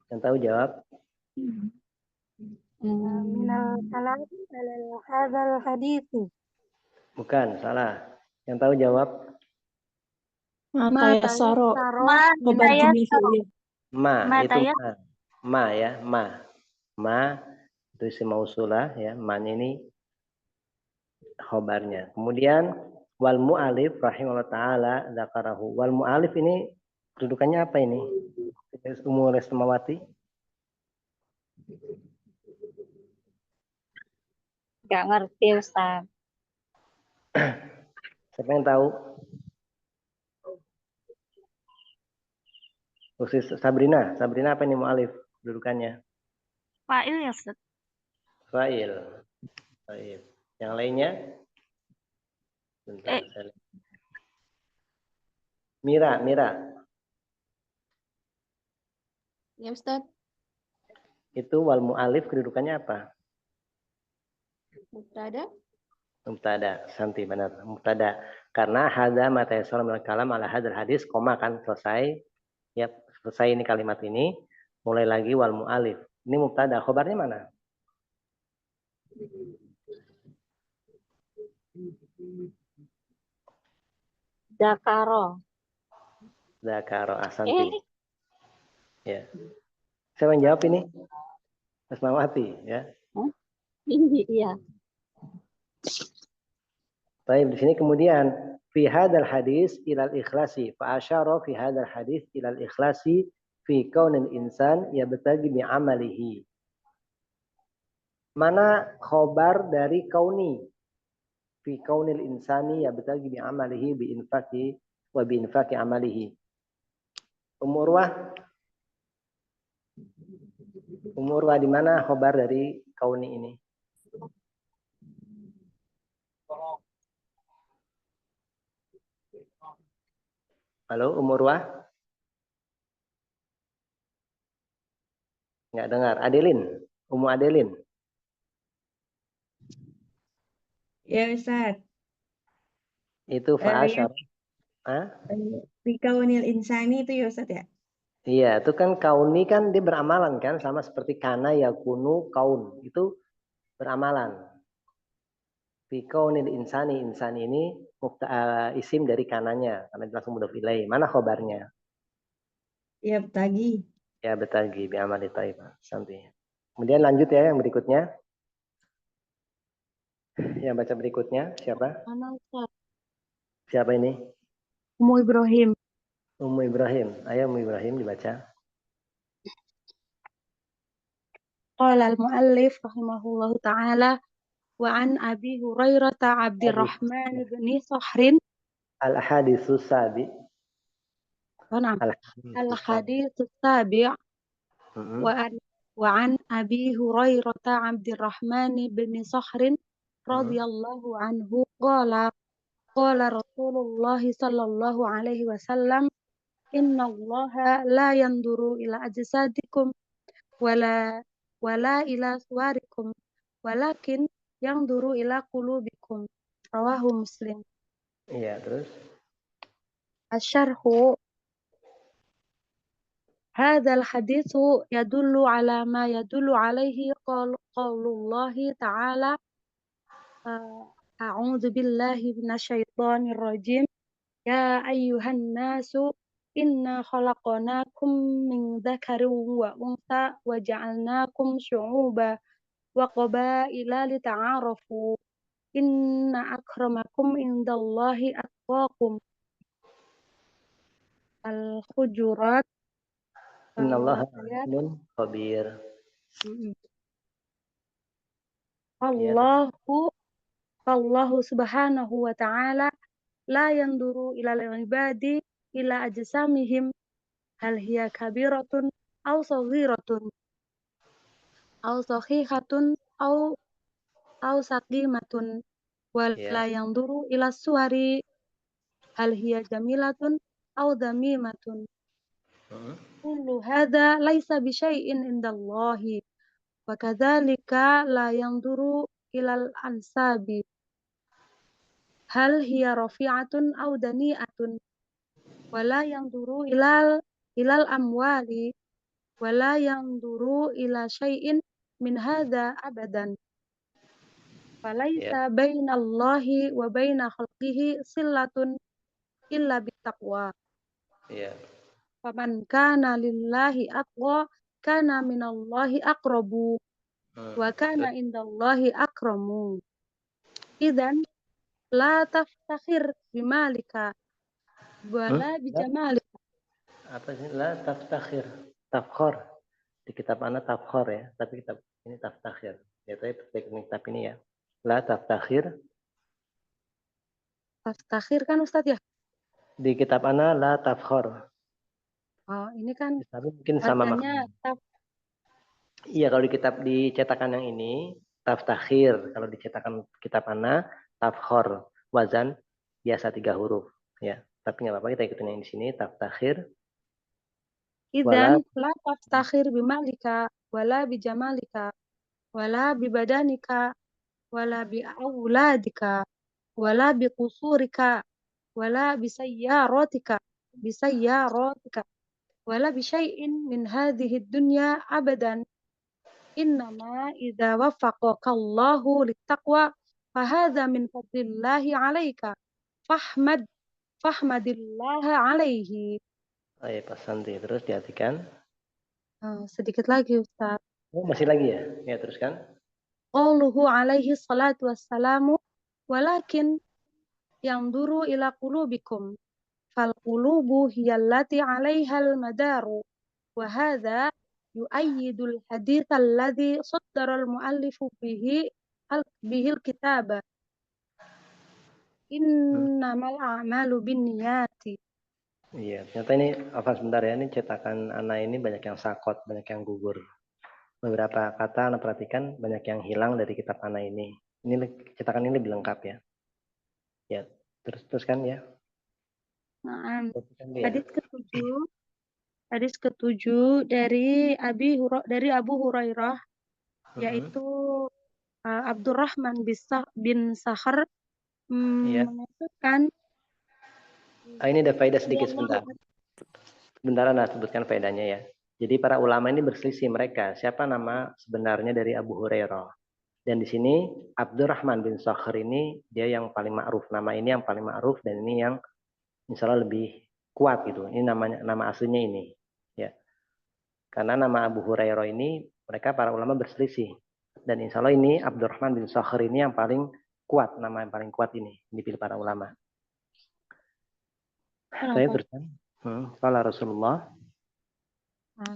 Yang tahu jawab. Minal kalam ala hadzal hadits. Bukan, salah. Yang tahu jawab. Ma tayassara. Ma itu ma. Ma ya, ma. Ma itu isim mausulah ya, ma ini khobarnya. Kemudian wal mu'alif rahimahullah taala dzakarahu. Wal mu'alif ini kedudukannya apa ini? Ummul Asmawati. Gak ngerti Ustaz. Siapa yang tahu? Khusus Sabrina apa ini mu'alif kedudukannya? Fa'il ya, Ustaz. Fa'il. Baik. Yang lainnya? Bentar, saya lihat. Mira. Ya, Ustaz. Itu wal mu'alif kedudukannya apa? Mubtada. Santi benar. Mubtada. Karena hadza ma tayassara minal kalam ala hadzal hadis, koma kan selesai. Ya, selesai ini kalimat ini. Mulai lagi wal mu'alif. Ini mubtada. Khobarnya mana? Zakaro. Asanti. Ya. Siapa yang jawab ini? Asmawati ya. Iya. Baik, di sini kemudian fi hadzal hadis ilal ikhlasi fa asyara fi hadzal hadis ilal ikhlasi fi kaunil insan yabtagi bi amalihi. Mana khobar dari kauni? Fi kaunil insani yabtagi bi amalihi bi infaqi wa bi infaqi amalihi. Umurwa di mana khobar dari kauni ini? Halo, Umurwa? Nggak dengar. Umu Adelin. Ya Ustaz. Itu fa'asyar. Bikaunil insani itu ya Ustaz ya? Iya, itu kan kauni kan dia beramalan kan, sama seperti kana yakunu kaun. Itu beramalan. Bikaunil insani, insan ini isim dari kananya, karena langsung mudhof ilaih. Mana khobarnya? Ya tagi. Ya, betagi bi amali thayyib. Santai. Kemudian lanjut ya yang berikutnya. Yang baca berikutnya siapa? Ana Ustaz. Siapa ini? Ummu Ibrahim. Ummu Ibrahim. Ayo Ummu Ibrahim dibaca. Qala al-muallif rahimahullahu ta'ala wa an Abi Hurairah Abdurrahman bin Sahrin Al-haditsus sabi. na'am Al-haditsus sabi. al-hadits sabi' Mm-mm. wa an Abi Hurairah Abdurrahman bin Sahrin radhiyallahu anhu qala Rasulullah sallallahu alaihi wasallam inna Allah la yanduru ila ajsadikum wala ila suwarikum walakin yanduru ila qulubikum rawahu Muslim. Iya, terus. Asyarhu hadzal haditsu yadullu ala ma yadullu alaihi qaulullahi ta'ala a'udzu billahi minasyaitonir rajim ya ayyuhan nasu inna khalaqnakum min dzakarin wa untha wa ja'alnakum syu'uban wa qabaila lita'arafu inna akramakum indallahi atqakum. Al-Hujurat Innallaha ayat alimun khabir. Allahu subhanahu wa ta'ala la yanduru ilal ibadi ila ajsamihim hal hiya kabiratun aw saghiratun aw sahihatun aw saqimatun wala yanduru ila suwari hal hiya jamilatun aw damimatun. Kullu hadza laisa bi syai'in indallahi wa kadzalika la yanduru ilal ansabi hal hiya rafi'atun aw dani'atun wa la yanduru ilal amwali wa la yanduru ila syai'in min hadza abadan falaisa bainallahi wa baina khalqihi sillatun illa bittaqwa. Faman kana lillahi aqwa kana minallahi aqrabu wa kana indallahi akramu. Idzan la taftakhir bimalika wala bijamalika. Apa sih? La taftakhir. Tafkhor. Di kitab ana tafkhor ya, tapi kitab ini taftakhir. Ya, tapi teknik kitab ini ya. La taftakhir. Taftakhir kan Ustadz ya? Di kitab ana la tafkhor. Oh, ini kan Tapi mungkin sama bacanya maknanya. Iya, kalau di kitab dicetakan yang ini taftakhir, kalau dicetakan kitab ana tafkhor, wazan biasa 3 huruf ya. Tapi nggak apa-apa, kita ikutin yang di sini taftakhir. Idzan la taftakhir bimalika wala bijamalika wala bibadanika wala biauladika wala biqusurika wala bisayyaratika wala bisyai'in min hadhihi dunya abadan innama idza waffaqaka Allahu littaqwa fahadza min fadlillahi 'alaika fahmadillaha 'alaihi. Ayo Pak Santi, terus diartikan. Sedikit lagi Ustaz. Oh, masih lagi ya? Ya, teruskan. Qauluhu alaihi salatu wassalamu walakin yanduru ila qulubikum fal qulubu hiyallati 'alaihal madaru wa hadza yu'ayyidul hadits alladhi saddara al-muallifu bihil kitaba innamal a'malu binniyati. Iya, ternyata ini apa sebentar ya, ini cetakan ana ini banyak yang sakot, banyak yang gugur. Beberapa kata ana perhatikan banyak yang hilang dari kitab ana ini. Ini cetakan ini lebih lengkap ya. Ya, teruskan ya. Nah, Ya. hadis ketujuh dari Abu Hurairah yaitu Abdurrahman bin Sakhar mengatakan ini ada faedah sedikit sebentar. Sebentar Ana sebutkan faedahnya ya. Jadi para ulama ini berselisih mereka siapa nama sebenarnya dari Abu Hurairah. Dan di sini Abdurrahman bin Sakhar ini dia yang paling ma'ruf, nama ini yang paling ma'ruf dan ini yang misalnya lebih kuat gitu. Ini nama aslinya ini ya. Karena nama Abu Hurairah ini mereka para ulama berselisih. Dan insya Allah ini Abdurrahman bin Sakhr ini yang paling kuat, nama yang paling kuat ini dipilih para ulama. Saya teruskan. Qala Rasulullah.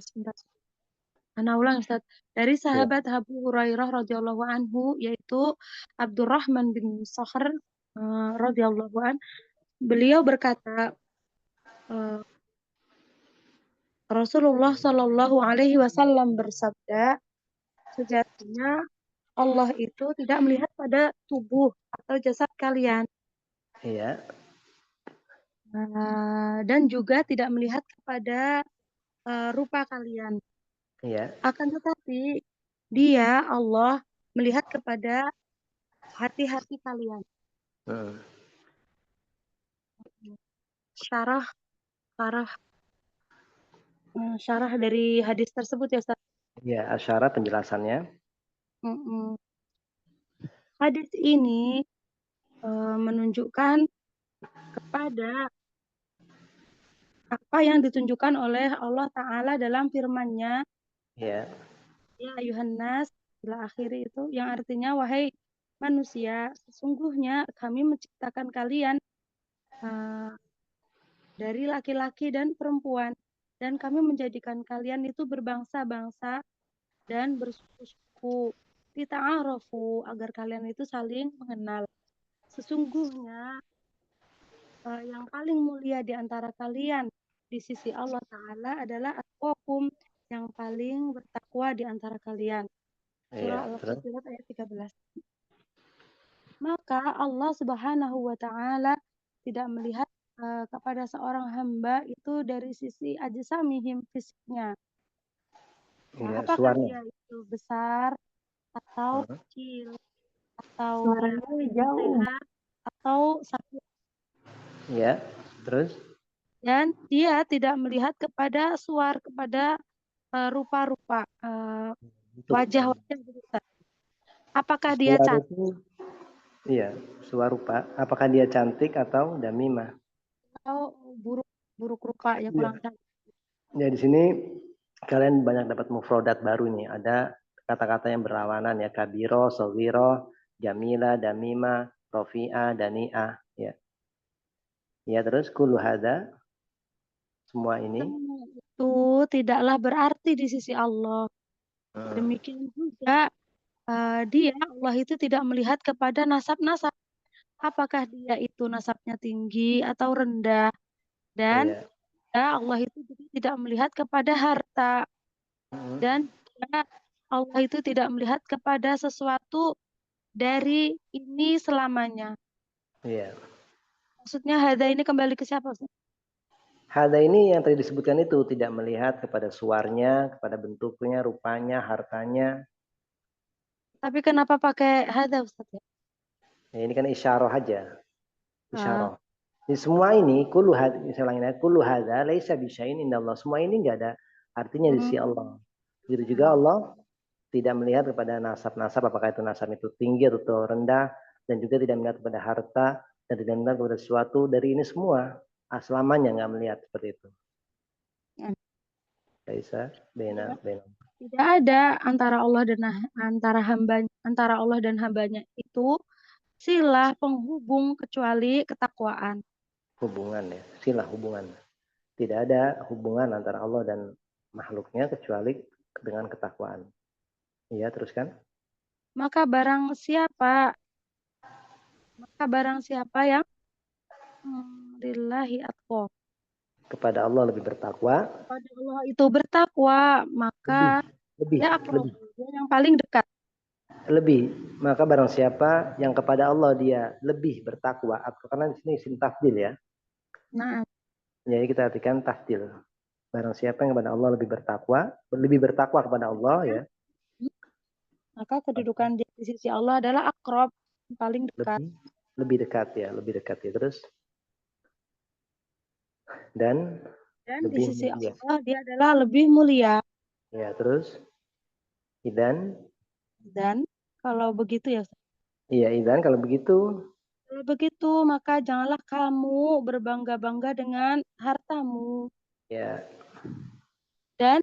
Sebentar. Ana ulang Ustaz. Dari sahabat Abu Hurairah radhiyallahu anhu yaitu Abdurrahman bin Sakhr radhiyallahu an, beliau berkata, Rasulullah Shallallahu Alaihi Wasallam bersabda, sejatinya Allah itu tidak melihat pada tubuh atau jasad kalian, Iya. dan juga tidak melihat kepada rupa kalian. Iya. Akan tetapi Dia Allah melihat kepada hati-hati kalian. Syarah dari hadis tersebut ya Ustaz. Ya, asyara penjelasannya. Hadis ini menunjukkan kepada apa yang ditunjukkan oleh Allah Ta'ala dalam firman-Nya. Ya. Ya ayuhan nas, ila akhiri itu, yang artinya, wahai manusia, sesungguhnya kami menciptakan kalian dari laki-laki dan perempuan, dan kami menjadikan kalian itu berbangsa-bangsa dan bersuku-suku, lita'arafu, agar kalian itu saling mengenal. Sesungguhnya yang paling mulia di antara kalian di sisi Allah Ta'ala adalah atqakum, yang paling bertakwa di antara kalian. Surah Al-Fussilat ayat 13. Maka Allah Subhanahu wa Ta'ala tidak melihat kepada seorang hamba itu dari sisi ajsamihim, fisiknya. Apakah dia itu besar atau kecil, atau sehat atau sakit. Ya, terus? Dan dia tidak melihat kepada suar, kepada rupa-rupa, wajah-wajah. Apakah dia cantik? Iya, suar rupa. Apakah dia cantik atau damimah? Atau buruk rupa, ya kurang cantik. Ya, di sini kalian banyak dapat mufrodat baru nih. Ada kata-kata yang berlawanan ya, kabiro, sogiro, jamila, damima, rofi'a, dani'ah. Ya. Ya, terus kullu hada, semua ini itu tidaklah berarti di sisi Allah. Demikian juga dia, Allah itu tidak melihat kepada nasab-nasab. Apakah dia itu nasabnya tinggi atau rendah. Dan Allah itu tidak melihat kepada harta. Dan Allah itu tidak melihat kepada sesuatu dari ini selamanya. Iya. Maksudnya hada ini kembali ke siapa? Hada ini yang tadi disebutkan itu, tidak melihat kepada suarnya, kepada bentuknya, rupanya, hartanya. Tapi kenapa pakai hada Ustaz ya? Ya, ini kan isyarah aja. Isyarah. Jadi semua ini kullu hada, misalnya kullu hada laisa bisyai'in indallah. Semua ini enggak ada artinya di sisi Allah. Begitu juga Allah tidak melihat kepada nasab-nasab, apakah itu nasab itu tinggi atau rendah, dan juga tidak melihat kepada harta, dan tidak melihat kepada sesuatu dari ini semua. Selamanya nggak melihat seperti itu. Laisa bena. Tidak ada antara Allah dan hambanya itu silah penghubung kecuali ketakwaan. Hubungan ya, silah hubungan. Tidak ada hubungan antara Allah dan makhluknya kecuali dengan ketakwaan. Iya, teruskan. Maka barang siapa yang lillahi atqa, kepada Allah lebih bertakwa. Kepada Allah itu bertakwa, maka dia yang paling dekat. Lebih, maka barang siapa yang kepada Allah dia lebih bertakwa, karena di sini isim tafdil ya. Nah, jadi kita artikan tafdil. Barang siapa yang kepada Allah lebih bertakwa kepada Allah ya. Maka kedudukan di sisi Allah adalah akrab, paling dekat. Lebih dekat ya. Terus dan di sisi Allah dia adalah lebih mulia. Ya, terus dan kalau begitu ya. Iya, idan kalau begitu. Kalau begitu maka janganlah kamu berbangga-bangga dengan hartamu. Ya. Dan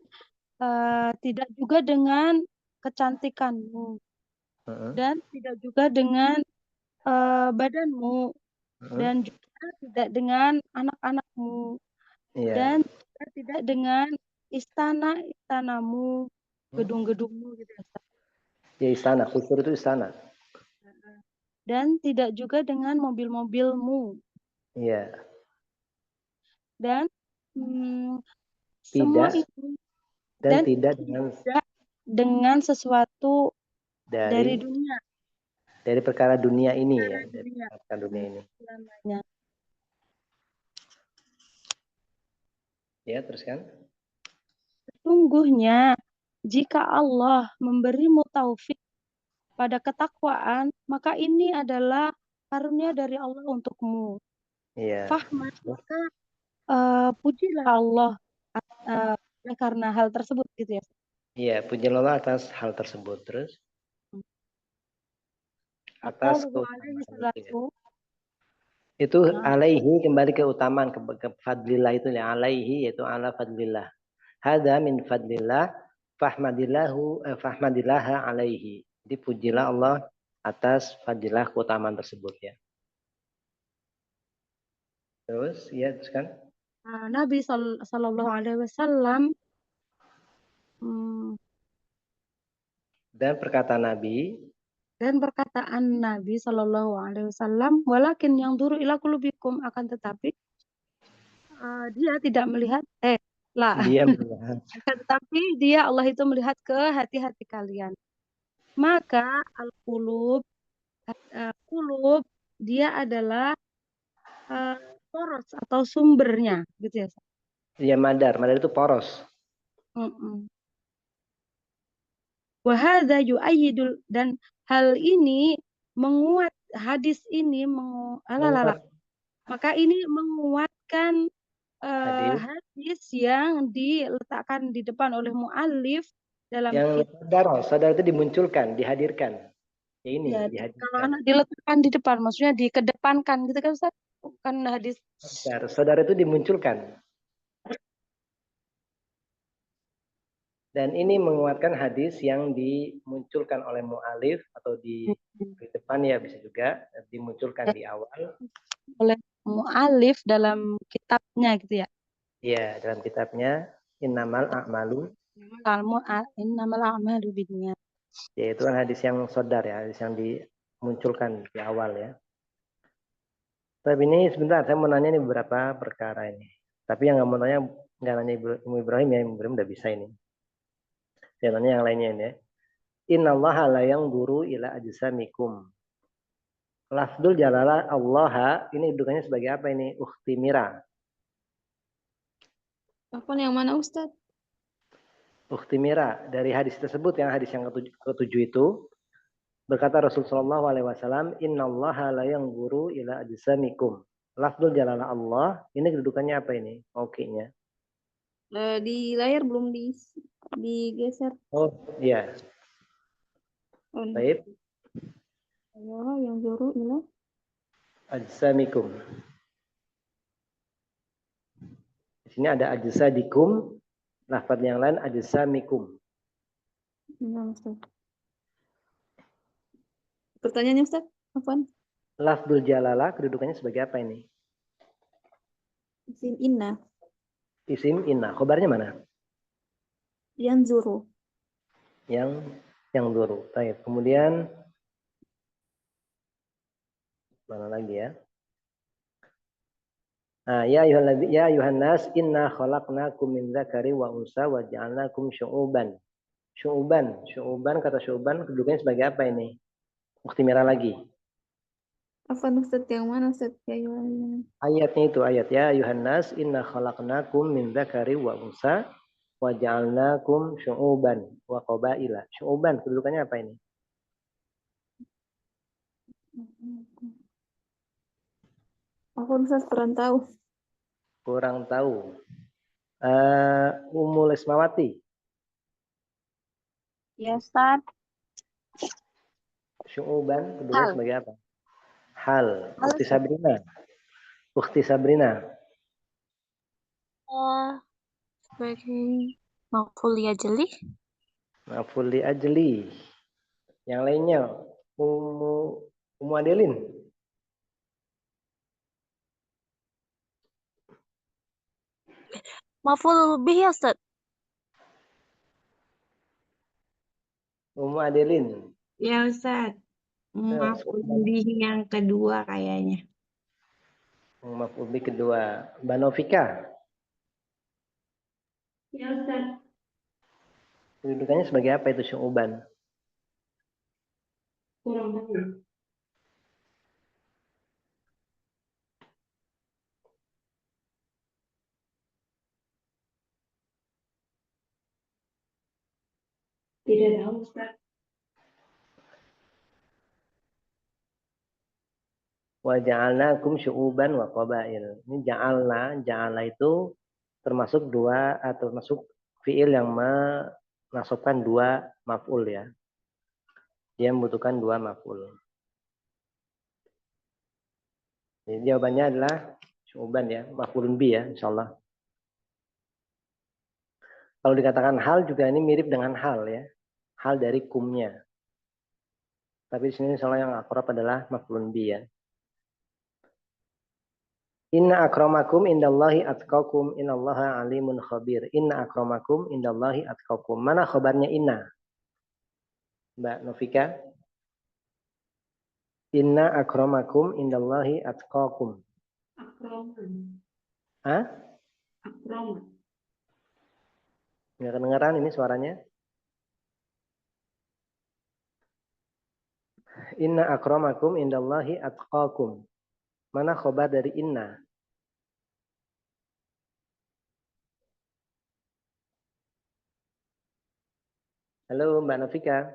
tidak juga dengan kecantikanmu, Heeh. dan tidak juga dengan badanmu, Heeh. dan juga tidak dengan anak-anakmu, Iya. dan juga tidak dengan istana-istanamu, gedung-gedungmu gitu ya, Ustaz. Ya istana, kusur itu istana. Dan tidak juga dengan mobil-mobilmu, Iya. dan semua Tidak itu, dan dan tidak dengan tidak dengan sesuatu dari dari dunia, perkara dunia ini ya, dari dari dunia perkara dunia ini. namanya. Ya, teruskan. Sesungguhnya jika Allah memberimu taufik pada ketakwaan, maka ini adalah karunia dari Allah untukmu. Iya. Fahman, maka pujilah Allah karena hal tersebut gitu ya. Iya, pujilah Allah atas hal tersebut. Terus atas Qauluhu alaihi keutamaan itu ya. salatu. Itu Nah, alaihi kembali keutamaan ke fadlillah itu ya, alaihi yaitu ala fadlillah. Hada min fadlillah fahmadillaha alaihi. Jadi pujilah Allah atas fadilah keutamaan tersebut ya. Terus ya, terus kan? Nabi Sallallahu Alaihi Wasallam Dan perkataan Nabi, dan perkataan Nabi Sallallahu Alaihi Wasallam, walakin yang duru ila qulubikum, akan tetapi dia tidak melihat dia melihat tetapi dia Allah itu melihat ke hati-hati kalian. Maka al-qulub, qulub dia adalah poros atau sumbernya gitu ya. dia madar itu poros. Wahada yu'ayyidul, dan hal ini menguat, hadis ini maka ini menguatkan hadis yang diletakkan di depan oleh muallif dalam yang sadar itu dimunculkan, dihadirkan. Ya ini ya, dihadirkan. kalau anak diletakkan di depan, maksudnya dikedepankan gitu kan Ustaz? Bukan hadis. Sadar itu dimunculkan. Dan ini menguatkan hadis yang dimunculkan oleh mu'alif atau di depan ya bisa juga dimunculkan di awal. Oleh mu'alif dalam kitabnya gitu ya? Iya, dalam kitabnya Innamal A'malu. Innamal a'malu binniyat. Yaitu hadis yang sadar ya, hadis yang dimunculkan di awal ya. Tapi ini sebentar, saya mau nanya nih beberapa perkara ini. Tapi yang nggak nanya Ibrahim ya, Ibrahim udah bisa ini. Saya nanya yang lainnya ini ya. Innallaha la yanzuru ila ajsamikum. Lafdul jalalah Allah ini dudukannya sebagai apa ini? Ukhti Mira. Apa yang mana Ustaz? Ukhti Mira, dari hadis tersebut yang hadis yang ketujuh itu berkata Rasulullah SAW, Innallaha la yanzuru ila ajsamikum. Lafdul jalalah Allah ini kedudukannya apa ini? Mauqi'nya. Di layar belum digeser. Oh iya. Baik. Allah yang juru ila Ajsamikum. Di sini ada ajsadikum, lafaz yang lain ajsamikum. Ustaz. Pertanyaannya Ustaz, apaan? Lafzul jalalah kedudukannya sebagai apa ini? Isim inna. Isim inna. Khobarnya mana? Yang zuru. Yang duru. Baik. Kemudian mana lagi ya? Nah, ya ayuhan nas inna khalaqnakum min dzakari wa unsa wa ja'alnakum syu'uban. Syu'uban kata syu'uban kedudukannya sebagai apa ini? Bukti merah lagi. Apa Ustaz yang mana Ustaz? Ayatnya itu ayat ya ayuhan nas inna khalaqnakum min dzakari wa unsa wa ja'alnakum syu'uban wa qabaila. Syu'uban kedudukannya apa ini? Aku Ustaz kurang tahu. Kurang tahu. Ummul Ismawati. Ya, Ustaz. Syu'uban kedudukannya sebagai apa? Hal. Ukhti Sabrina. Sebagai Maf'ul yajli. Maf'ul li ajli. Yang lainnya, Umu Adelin. Maf'ul bih ya Ustaz. Umu Adelin. Ya Ustaz. Maf'ul bih yang kedua kayaknya. Maf'ul bi kedua. Banofika. Ya Ustaz. Kedudukannya sebagai apa itu syu'uban? Kurang tahu. Tidak tahu Ustaz. Wa ja'alnakum syu'uban wa qabail. Ini ja'alna itu termasuk dua atau termasuk fiil yang menasabkan dua maf'ul ya. Dia membutuhkan dua maf'ul. Jadi jawabannya adalah syu'uban ya, maf'ulun bi ya, insyaallah. Kalau dikatakan hal juga ini mirip dengan hal ya. Hal dari kumnya. Tapi di sini insyaallah yang akrab adalah maf'ulun bi ya. Inna akramakum indallahi atqakum innallaha alimun khabir. Inna akramakum indallahi atqakum. Mana khabarnya inna? Mbak Novika? Inna akramakum indallahi atqakum. Akroman. Hah? Akroman. Nggak kedengaran ini suaranya? Inna akramakum indallahi atqakum. Mana khabar dari inna? Halo Mbak Novika.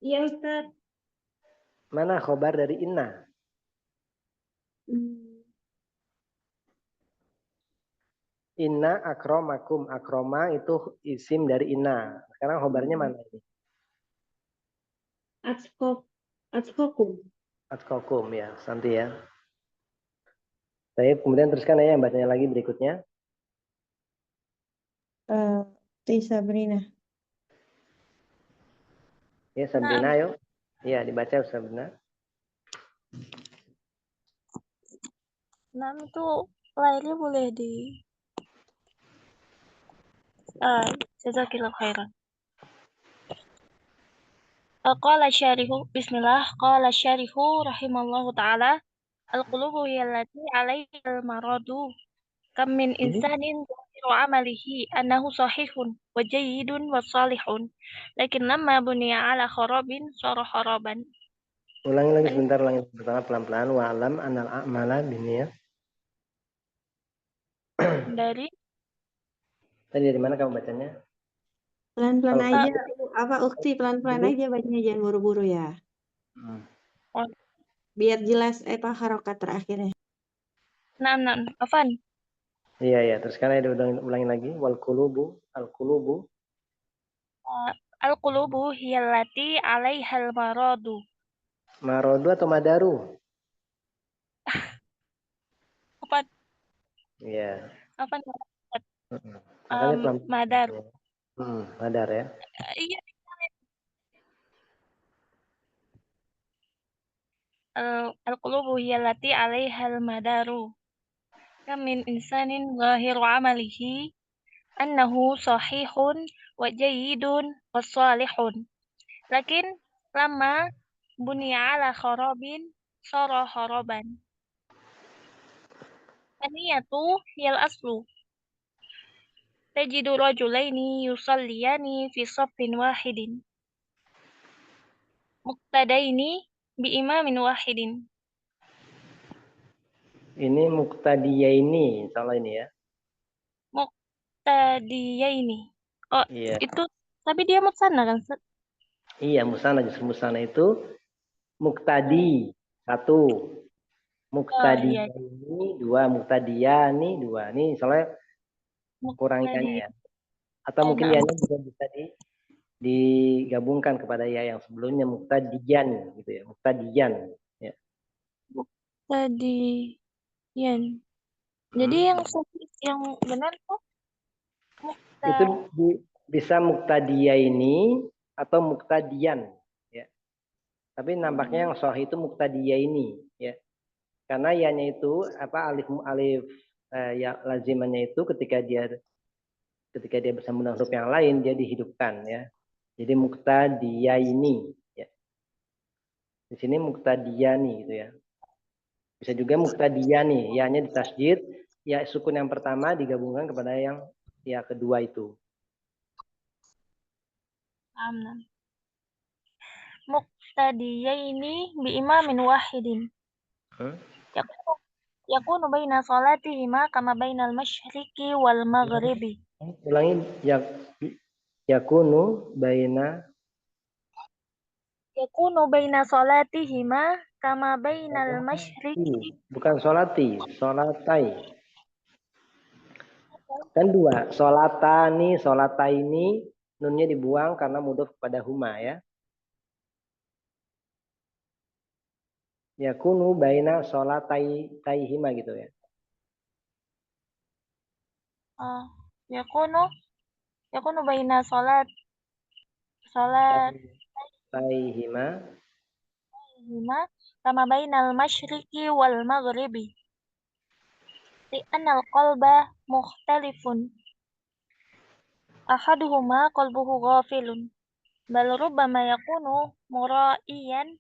Iya Ustaz. Mana khabar dari inna? Inna akramakum. Akroma itu isim dari inna. Sekarang khabarnya mana ini? Atqakum. Atqakum ya, santi ya. Baik, kemudian teruskan ya yang bacanya lagi berikutnya. Sabrina. Ya Sabrina yuk. Iya dibaca Sabrina. Nah, itu lahirnya boleh di jazakillah khairan. Qala syarihu bismillah qala syarihu rahimallahu taala al-qulubu hiya allati 'alaiha al-maradu kam min insanin zahiru 'amalihi annahu sahihun wa jayyidun wa salihun lakin lamma buniya 'ala kharabin sara kharaban. Ulangi lagi sebentar, ulangi pertama pelan-pelan. Wa alam anal a'mala binniyat. Dari Tadi dari mana kamu bacanya? Pelan-pelan Kalau- aja. Ukti pelan-pelan aja bacanya, jangan buru-buru ya. Biar jelas harokat terakhirnya. Nah, Afan. Iya ya, terus kan ada ulangi lagi. Wal qulubu al-qulubu. Al-qulubu hiya allati 'alaiha al-maradu. Marodu atau madaru? Apa Iya. apa Makanya pelan. madar. Madar ya. Iya. Al-qulubu hiya allati 'alaiha al-madaru. Kam min insanin zahiru 'amalihi annahu sahihun wa jayyidun wa salihun. Lakin lama buniya 'ala kharabin sara kharaban. Aniyatu hiyal aslu. Tajidu rajulaini yusalliyani fi saffin wahidin. Muqtadaini bi imamin wahidin. Ini muqtadiyaini, salah ini ya. Muqtadiyaini. Oh, Iya. itu tapi dia mutsana kan? Iya, musana justru musana itu muqtadi satu. Muqtadiyaini dua, muqtadiyani dua. Ini soalnya kurang ianya ya. Atau mungkin ianya juga bisa digabungkan kepada ya yang sebelumnya muqtadiyan gitu ya. Muqtadiyan ya. Muqtadiyan. Jadi yang benar tuh Itu bisa muktadiyaini atau muktadian ya. Tapi nampaknya yang sahih itu muktadiyaini ya. Karena yanya itu alif ya lazimannya itu ketika dia bersambung dengan huruf yang lain dia dihidupkan ya. Jadi muktadiyaini ya. Di sini muktadiyani gitu ya. Bisa juga muktadiyani, ya-nya ditasydid, ya sukun yang pertama digabungkan kepada yang ya kedua itu. Muqtadiyaini bi imamin wahidin. Yakunu baina salatihima kama bainal masyriqi wal maghribi. Ulangi yakunu baina salatihima kama bainal masyriqi. Bukan solati, solatai. Kan dua, solatani, solataini, nunnya dibuang karena mudhof kepada huma ya. Yakunu baina solataihima gitu ya. Yakunu baina taihima kama bainal masyriqi wal maghribi. Li'anna al-qalba mukhtalifun. Ahaduhuma qalbuhu ghafilun. Bal rubbama yakunu mura'iyan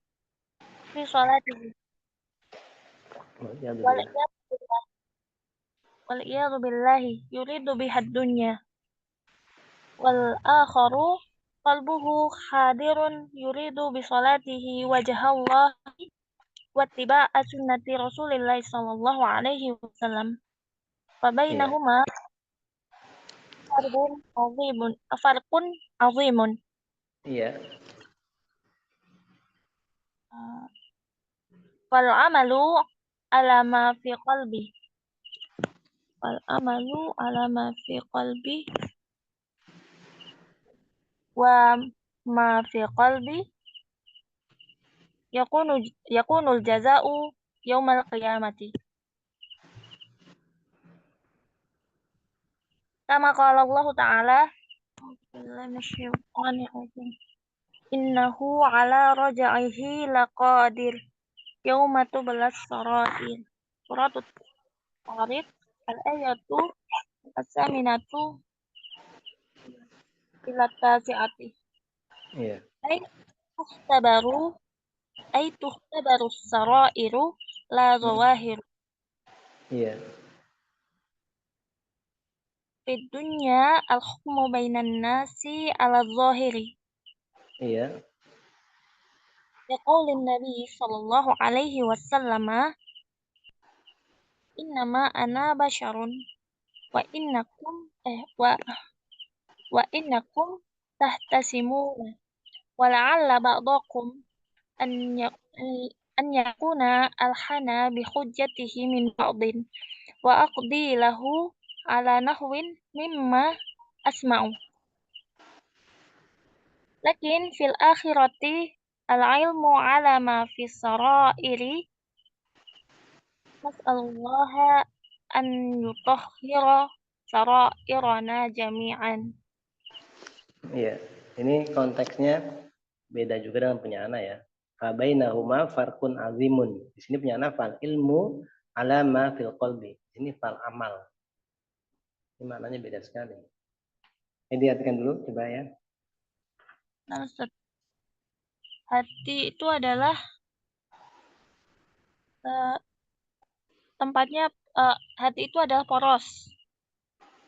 fi salatihi. Wal iyadu billahi yuridu bihad dunya. Wal akharu qalbuhu hadirun yuridu bi salatihi wajhallahi wattiba'a sunnati Rasulillah sallallahu alaihi wasallam. Fa bainahuma farqun azimun. Iya. Wal amalu ala ma fi qalbi. Wal amalu ala ma fi qalbi wa ma fi qalbi yakunul jaza'u yaumal qiyamati. Kama qala Allah Ta'ala, innahu ala raj'ihi laqadir yauma tublas sarair. Suratut Tarik al-ayatu as-saminatu ila tasi'ati. Iya. Ay tuhtabaru sarairu la zawahir. Iya. Fid dunya al-hukmu bainan nasi ala zahiri. Iya. Yaqulun Nabi sallallahu alaihi wasallam, innama ana basyarun wa innakum tahtasimuna wa la'alla ba'dakum an yakuna alhana bi hujjatihi min ba'din wa aqdi lahu ala nahwin mimma asma'u. Lakin fil akhirati al-ilmu ala ma fi sarairi. Nas'alullaha an yutahhira sarairana jami'an. Iya. Ini konteksnya beda juga dengan punya anak ya. Fabainahuma farqun azimun. Di sini punya anak fal ilmu ala ma fil qalbi. Ini fal amal. Ini maknanya beda sekali. Ini diartikan dulu coba ya. Nah, hati itu adalah tempatnya, hati itu adalah poros.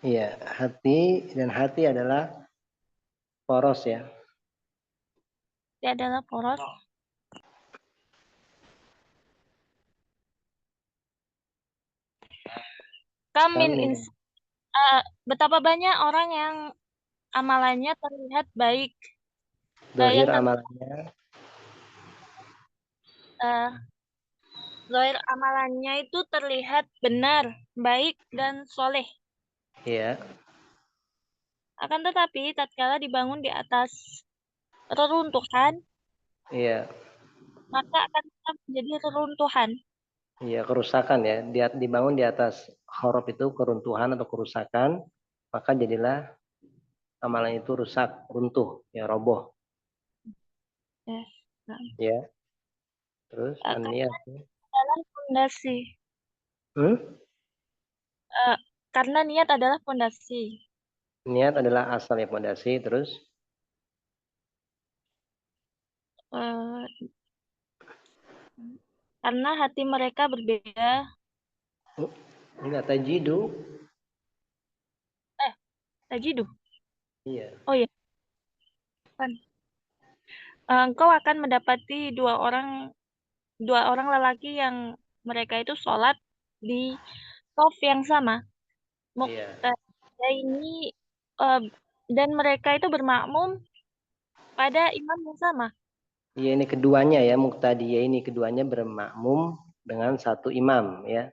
Iya, hati adalah poros ya. Dia adalah poros. Betapa banyak orang yang amalannya terlihat baik. Zahir amalannya. Zahir amalannya itu terlihat benar, baik, dan soleh. Iya. Akan tetapi, tatkala dibangun di atas reruntuhan, iya, maka akan tetap menjadi reruntuhan. Iya, kerusakan ya. Dia dibangun di atas huruf itu keruntuhan atau kerusakan. maka jadilah amalan itu rusak, runtuh, ya roboh. Ya. Nah, Ya. Terus karena niat. adalah fondasi. Hmm? Karena niat adalah fondasi. Niat adalah asal ya fondasi. Terus Eh, karena hati mereka berbeda. enggak tajidu. Tajidu. Iya. Oh ya, kan. Engkau akan mendapati dua orang lelaki yang mereka itu sholat di shaf yang sama. Iya. Ini dan mereka itu bermakmum pada imam yang sama. Iya, ini keduanya ya, muqtadiyah ini keduanya bermakmum dengan satu imam ya.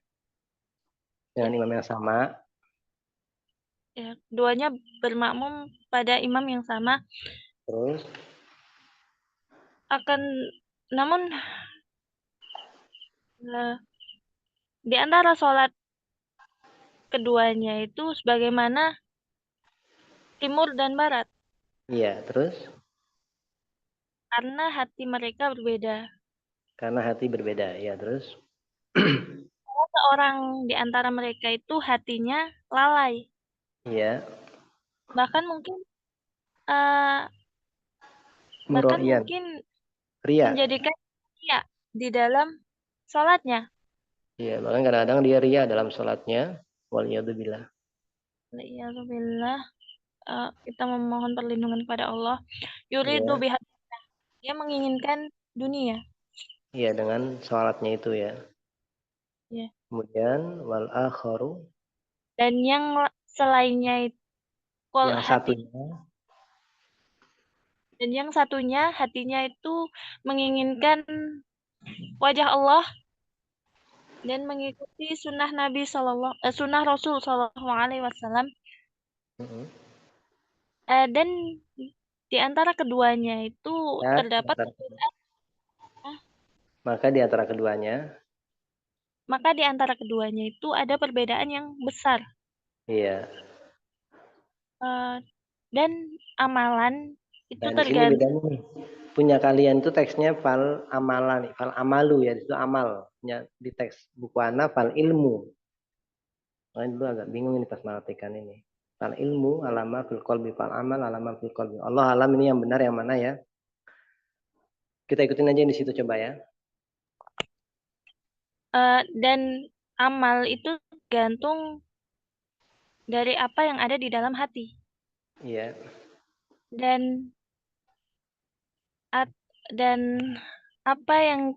Dengan imam yang sama. Ya, keduanya bermakmum pada imam yang sama. Terus Namun di antara sholat keduanya itu sebagaimana timur dan barat. iya, terus Karena hati mereka berbeda. karena hati berbeda ya, terus Seorang di antara mereka itu hatinya lalai. iya, Bahkan mungkin eh, muraiyan, ria. menjadikan dia di dalam sholatnya. Iya, bahkan kadang-kadang dia ria dalam sholatnya. Waliyadzubillah. Alhamdulillah, kita memohon perlindungan kepada Allah. Yuridu Iya, biha, dia menginginkan dunia. iya dengan sholatnya itu ya. Ya. Kemudian wal akharu, Dan yang selainnya itu yang satunya, dan yang satunya hatinya itu menginginkan wajah Allah dan mengikuti sunnah sunnah Rasul Shallallahu Alaihi Wasallam. Dan di antara keduanya itu ya, terdapat maka di antara keduanya, maka di antara keduanya itu ada perbedaan yang besar. iya. Dan amalan itu Dan di sini tergantung. bedanya nih. Punya kalian itu teksnya fal amalan, fal amalu ya, itu amal. Punya di teks buku ana fal ilmu. Makanya dulu agak bingung ini pas mengatakan ini. Fal ilmu alama fil qalbi, fal amal alama fil qalbi. Allah alam ini yang benar yang mana ya? Kita ikutin aja di situ coba ya. Dan amal itu tergantung dari apa yang ada di dalam hati. Iya. Dan apa yang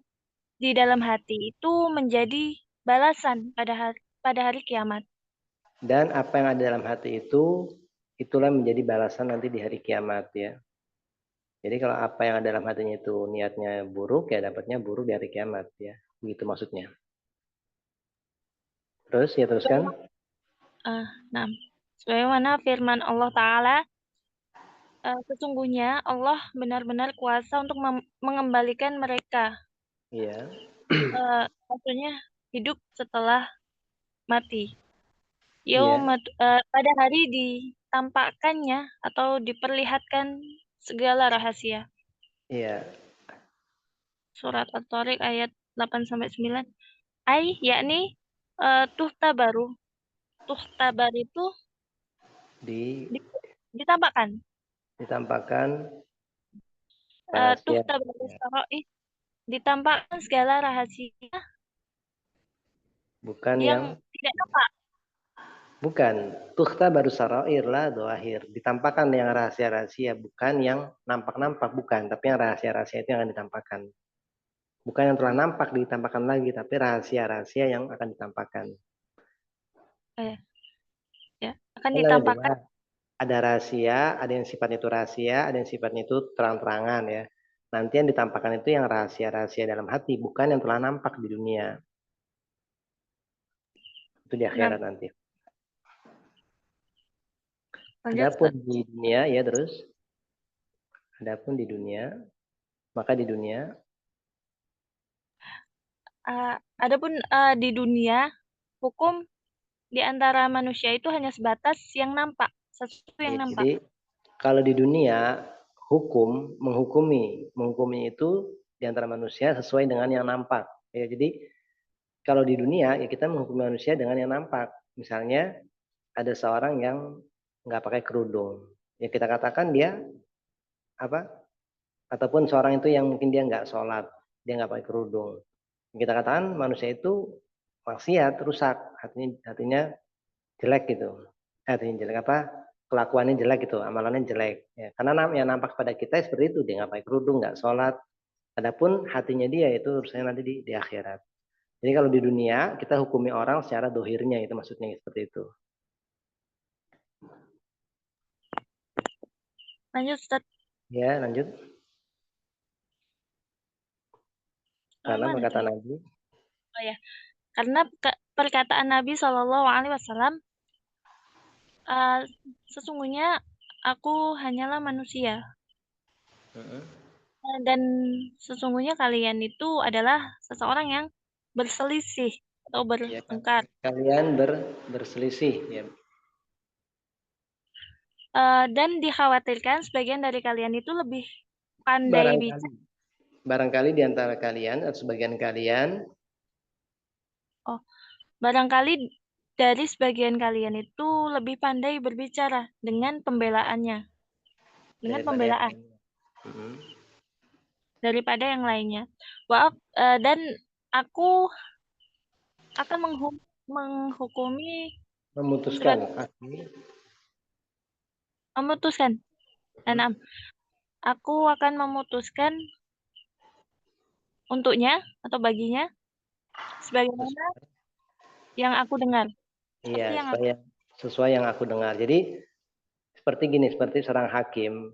di dalam hati itu menjadi balasan pada hari kiamat. Dan apa yang ada dalam hati itu, itulah menjadi balasan nanti di hari kiamat ya. Jadi kalau apa yang ada dalam hatinya itu niatnya buruk, ya dapatnya buruk di hari kiamat ya. Begitu maksudnya. Terus ya teruskan. Nah, sebagaimana firman Allah Ta'ala, sesungguhnya Allah benar-benar kuasa untuk mengembalikan mereka. Iya. Maksudnya hidup setelah mati. Iya. Pada hari ditampakkannya atau diperlihatkan segala rahasia. Iya. Surat At-Tariq ayat 8-9. Yakni tuhta baru. Tuhta baru itu ditampakkan. Ditampakkan rahasia. Tuhta baru saraih, ditampakkan segala rahasia Bukan yang tidak nampak. bukan. Tukhta baru sarair lah doahir. Ditampakkan yang rahasia-rahasia, bukan yang nampak-nampak, bukan. Tapi yang rahasia-rahasia itu yang akan ditampakkan. Bukan yang telah nampak ditampakkan lagi, tapi rahasia-rahasia yang akan ditampakkan. Ya, akan ditampakkan. Ada rahasia, ada yang sifatnya itu rahasia, ada yang sifatnya itu terang-terangan ya. Nanti yang ditampakkan itu yang rahasia-rahasia dalam hati, bukan yang telah nampak di dunia. Itu di akhirat nanti. Adapun di dunia ya terus. Adapun di dunia, maka di dunia. Adapun di dunia, hukum di antara manusia itu hanya sebatas yang nampak. sesuatu yang Ya, nampak. jadi kalau di dunia menghukumi itu di antara manusia sesuai dengan yang nampak. Ya, jadi kalau di dunia ya kita menghukumi manusia dengan yang nampak. Misalnya ada seorang yang nggak pakai kerudung, ya kita katakan dia apa? Ataupun seorang itu yang mungkin dia nggak sholat, dia nggak pakai kerudung. Kita katakan manusia itu maksiat, rusak, hatinya jelek gitu. Hatinya jelek apa? Kelakuannya jelek gitu, amalannya jelek. Ya, karena yang nampak pada kita seperti itu, dia nggak pakai kerudung, nggak sholat. Adapun hatinya dia itu urusannya nanti di akhirat. Jadi kalau di dunia kita hukumi orang secara dohirnya, itu maksudnya seperti itu. Lanjut, Ustaz. Ya, lanjut. Karena Mana perkataan tuh? Nabi. Oh ya, karena perkataan Nabi SAW, sesungguhnya aku hanyalah manusia. Dan sesungguhnya kalian itu adalah seseorang yang berselisih atau Ya, bertengkar. kalian berselisih. Ya. Dan dikhawatirkan sebagian dari kalian itu lebih pandai bicara. Barangkali di antara kalian atau sebagian kalian. Barangkali dari sebagian kalian itu lebih pandai berbicara dengan pembelaannya. Dengan pembelaan. Daripada yang lainnya. Dan aku akan menghukumi Memutuskan. Aku akan memutuskan untuknya atau baginya sebagaimana yang aku dengar. Iya, sesuai yang aku dengar. Jadi seperti seorang hakim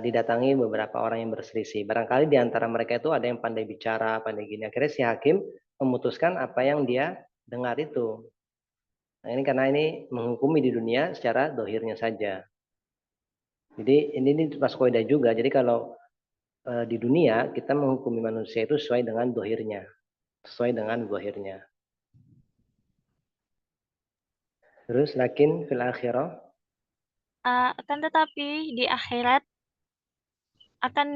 didatangi beberapa orang yang berselisih. Barangkali di antara mereka itu ada yang pandai bicara, pandai gini. Akhirnya si hakim memutuskan apa yang dia dengar itu. Nah, ini karena ini menghukumi di dunia secara dohirnya saja. Jadi ini pas kaidah juga. Jadi kalau di dunia kita menghukumi manusia itu sesuai dengan dohirnya. Sesuai dengan dohirnya. Terus lakin fil akhirah. Akan tetapi di akhirat akan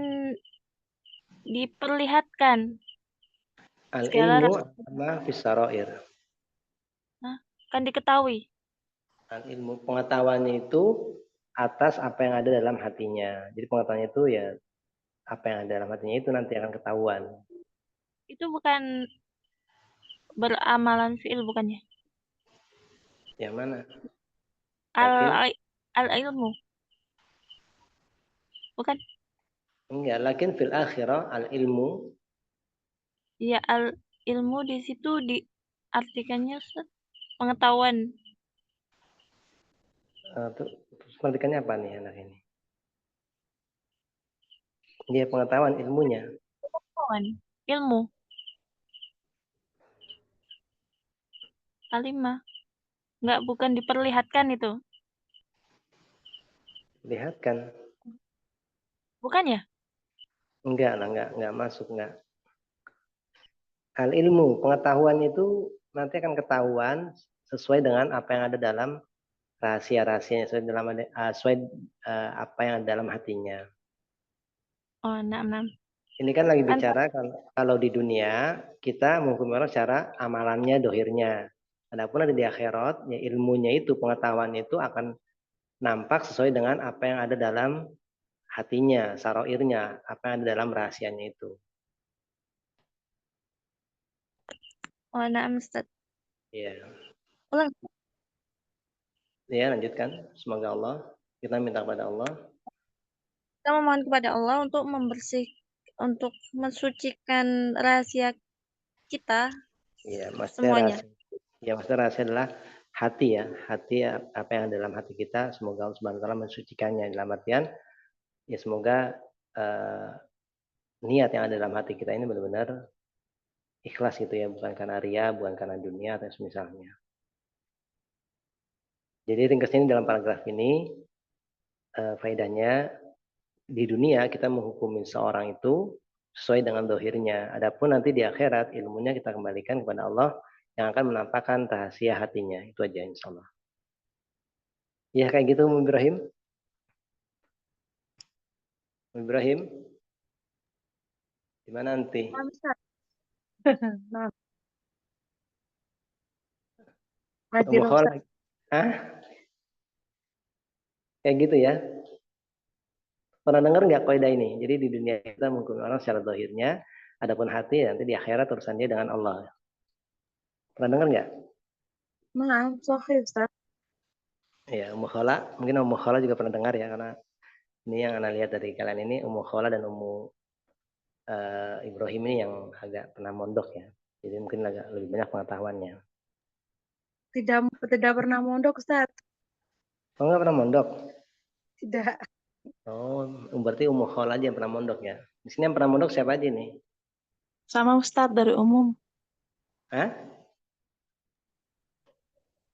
diperlihatkan Al-ilmu sama fisarair. Akan diketahui. Ilmu pengetahuannya itu atas apa yang ada dalam hatinya. Jadi pengetahuannya itu ya apa yang ada dalam hatinya itu nanti akan ketahuan. Itu bukan beramalan fi'il bukannya? Yang mana? Al-ilmu. Bukan? Enggak, lakin fil akhirah al-ilmu. Ya, al-ilmu di situ diartikannya pengetahuan. Terus pendidikannya apa nih anak ini? Dia pengetahuan ilmunya. Pengetahuan, ilmu. Kalimah. Enggak, bukan diperlihatkan itu. Lihatkan. Bukan ya? Enggak masuk enggak. Al-ilmu, pengetahuan itu nanti akan ketahuan sesuai dengan apa yang ada dalam rahasia-rahasianya, sesuai apa yang ada dalam hatinya. Oh, nah. Ini kan lagi bicara kalau di dunia kita menghukumi orang secara amalannya, dohirnya. Adapun ada di akhirat, ya ilmunya itu, pengetahuan itu akan nampak sesuai dengan apa yang ada dalam hatinya, saroirnya, apa yang ada dalam rahasianya itu. Oh, nah, Ustaz. Iya. Ulang. Ya, lanjutkan. Semoga Allah, kita minta kepada Allah. Kita memohon kepada Allah untuk untuk mensucikan rahasia kita. Iya, semuanya. Maksudnya rahasia adalah hati ya. Hati apa yang ada dalam hati kita, semoga Allah Subhanahu wa taala mensucikannya. Dalam artian ya semoga niat yang ada dalam hati kita ini benar-benar ikhlas gitu ya, bukan karena ria, bukan karena dunia atau semisalnya. Jadi ringkasnya ini dalam paragraf ini faedahnya di dunia kita menghukumi seorang itu sesuai dengan dohirnya. Adapun nanti di akhirat ilmunya kita kembalikan kepada Allah yang akan menampakkan rahasia hatinya. Itu aja insya Allah. Ya kayak gitu Ibrahim. Ibrahim, gimana nanti? Nah, Ummu Rajin Khala, Ustaz. Hah? Kayak gitu ya. Pernah dengar nggak kaidah ini? Jadi di dunia kita menghukum orang secara zahirnya, adapun hati nanti di akhirat urusan dia dengan Allah. Pernah dengar nggak? Nah, sahih Ustaz. Ya, Ummu Khala, mungkin Ummu Khala juga pernah dengar ya, karena ini yang Anda lihat dari kalian ini Ummu Khala dan Ummu Ibrahim ini yang agak pernah mondok ya. Jadi mungkin agak lebih banyak pengetahuannya. Tidak pernah mondok Ustaz. Oh nggak pernah mondok? Tidak. Oh, berarti Ummu Khala aja yang pernah mondok ya. Di sini yang pernah mondok siapa aja nih? Sama Ustadz dari umum. Hah?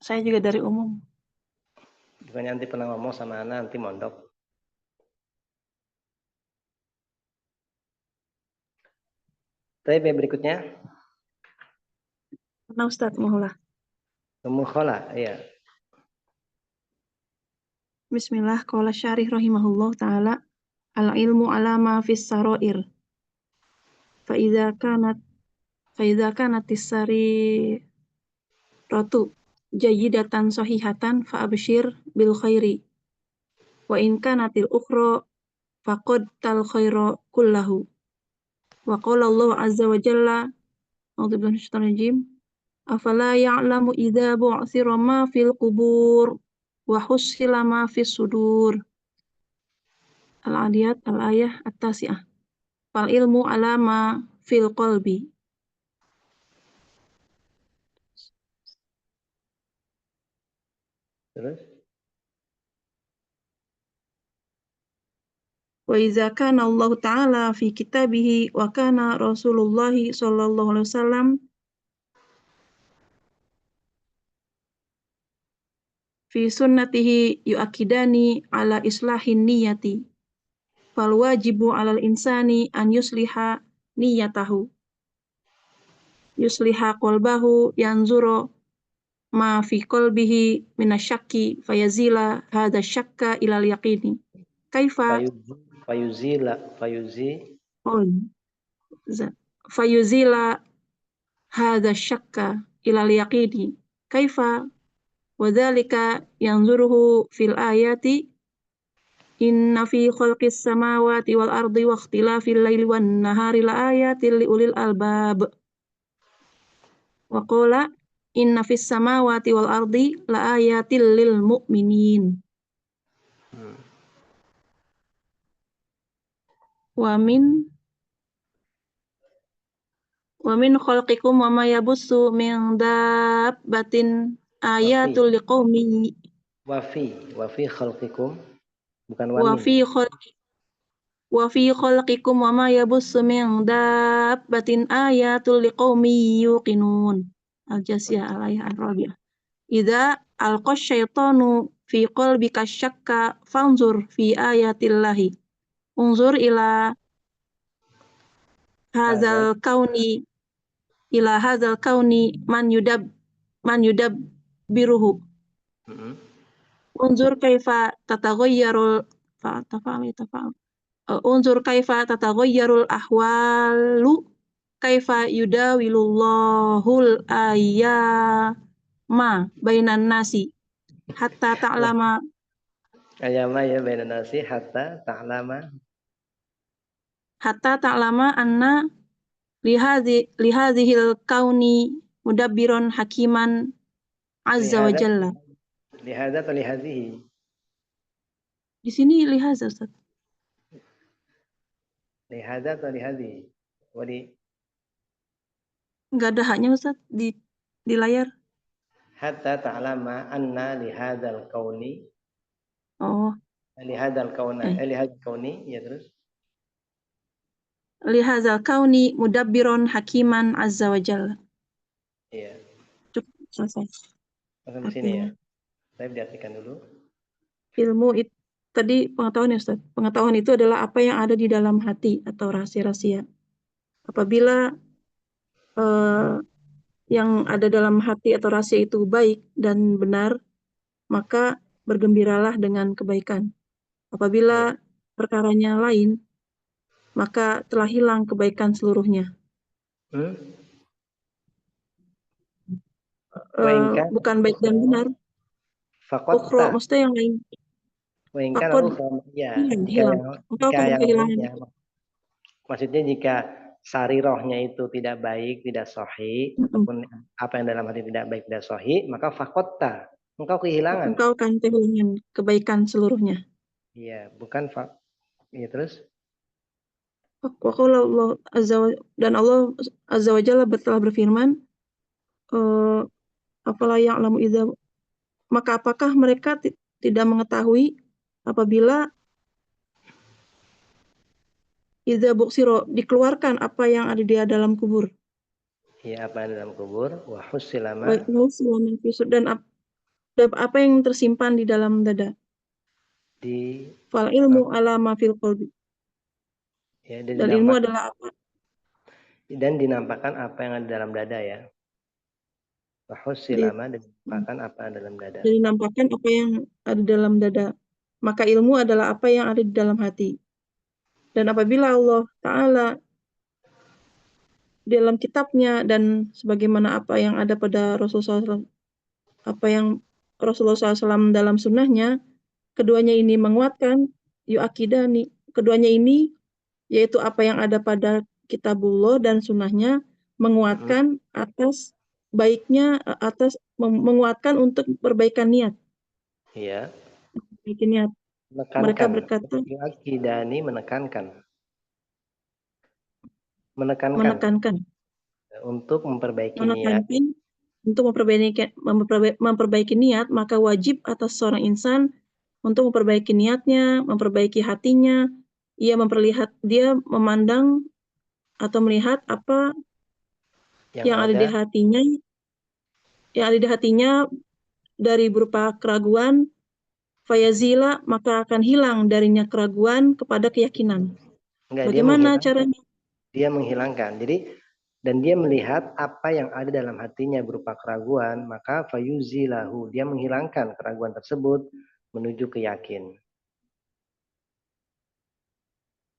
Saya juga dari umum. Bukannya nanti pernah ngomong sama Ana nanti mondok. Tapi berikutnya, Pernah Ustadz mengulah. Ummu Khala, iya. Bismillah, qala syarih rahimahullah ta'ala, al-ilmu ala ma fis saroir. Fa'idha kanat tisari rotu jayidatan sahihatan fa'abshir bil khairi. Wa in kanatil ukhra faqad tal khaira kullahu. Wa qala Allah azza wa jalla, a'udzu billahi minasyaitonir rajim, afala ya'lamu idza bu'thira ma fil qubur wa hussila ma fis sudur. Al-Adiyat al-ayah at-tasi'ah. Fal ilmu ala ma fil qalbi. Terus? Wa idza kana Allah Ta'ala fi kitabihi wa kana Rasulullah sallallahu alaihi wasallam fi sunnatihi yu'akidani ala islahin niyati. Fal wajibu 'alal insani an yusliha niyatahu. Yusliha qalbahu yanzuru ma fi qalbihi minasyakki fayazila hadha syakka ilal yaqini. Kaifa fayuzila hadha syakka ilal yaqini. Kaifa wadhalika yanzuruhu fil ayati inna fi khalqis samawati wal ardi wa ikhtilafil laili wan nahari la ayatin li ulil albab. Wa qala inna fis samawati wal ardi la ayatin lil mu'minin. Wa min khalqikum wa ma yabussu min dabbatin ayatul liqaumi wa fi khalqikum bukan wa fi khalqikum wa ma yabussu min dabbatin ayatul liqaumi yuqinun. Al-Jasiyah al-ayah ar-rabi'ah. Idza alqa syaitanu fi qalbika syakka fanzur fi ayatillahi. Unzur ila hadzal kauni man yudab biruhu. Unzur kaifa tataghayyarul ahwalu kaifa yudawilullahul ayyama bainan nasi hatta ta'lama bainan nasi hatta ta'lama anna lihadzihil kauni mudabbiron hakiman azza wa jalla. Lihadza atau lihadhihi? Di sini lihadza Ustaz. Lihadza atau lihadhihi? Enggak ada haknya Ustaz di layar. Hatta ta'lama anna lihadzal kauni. Oh. Lihadzal kauni ya terus. Lihadzal kauni mudabbiron hakiman azza wa jalla. Iya. Cukup selesai. Sampai sini ya. Saya diartikan dulu. Ilmu itu tadi pengetahuan ya Ustaz. Pengetahuan itu adalah apa yang ada di dalam hati atau rahasia-rahasia. Apabila yang ada dalam hati atau rahasia itu baik dan benar, maka bergembiralah dengan kebaikan. Apabila perkaranya lain, maka telah hilang kebaikan seluruhnya. Wainkan Bukan baik dan benar. Ukhra, fakota. maksudnya yang lain. Wainkan Fakod ya, hilang. Engkau akan yang kehilangan. lainnya, maksudnya jika sarirohnya itu tidak baik, tidak sahih, ataupun apa yang dalam hati tidak baik, tidak sahih, maka fakota, engkau kehilangan. Engkau akan kehilangan kebaikan seluruhnya. Iya, bukan iya terus. Allah Azza wa Jalla telah berfirman, apalah ya'lamu idza, maka apakah mereka tidak mengetahui apabila idza buksiro, dikeluarkan apa yang ada di dalam kubur. Iya, apa yang dalam kubur, wa husilama, dan apa yang tersimpan di dalam dada. di Fal ilmu ala ma fil qalbi. Ya, dan ilmu adalah apa? Dan dinampakkan apa yang ada dalam dada ya. Wa husilama, dan dinampakkan apa yang ada dalam dada. Dan dinampakkan apa yang ada dalam dada. Maka ilmu adalah apa yang ada di dalam hati. Dan apabila Allah Ta'ala dalam kitabnya dan sebagaimana apa yang ada pada Rasulullah SAW, apa yang Rasulullah SAW dalam sunnahnya, keduanya ini menguatkan, yu'akidani, keduanya ini yaitu apa yang ada pada kitabullah dan sunnahnya menguatkan atas baiknya, atas menguatkan untuk perbaikan niat. Iya. Bikin niat. Mereka berkata, yu'akidani, menekankan. Untuk memperbaiki niat. Untuk memperbaiki niat, maka wajib atas seorang insan untuk memperbaiki niatnya, memperbaiki hatinya. Dia memandang atau melihat apa yang ada di hatinya, dari berupa keraguan, fayazila, maka akan hilang darinya keraguan kepada keyakinan. Bagaimana caranya? Dia menghilangkan. Dan dia melihat apa yang ada dalam hatinya berupa keraguan, maka fayuzilahu, dia menghilangkan keraguan tersebut menuju ke yakin.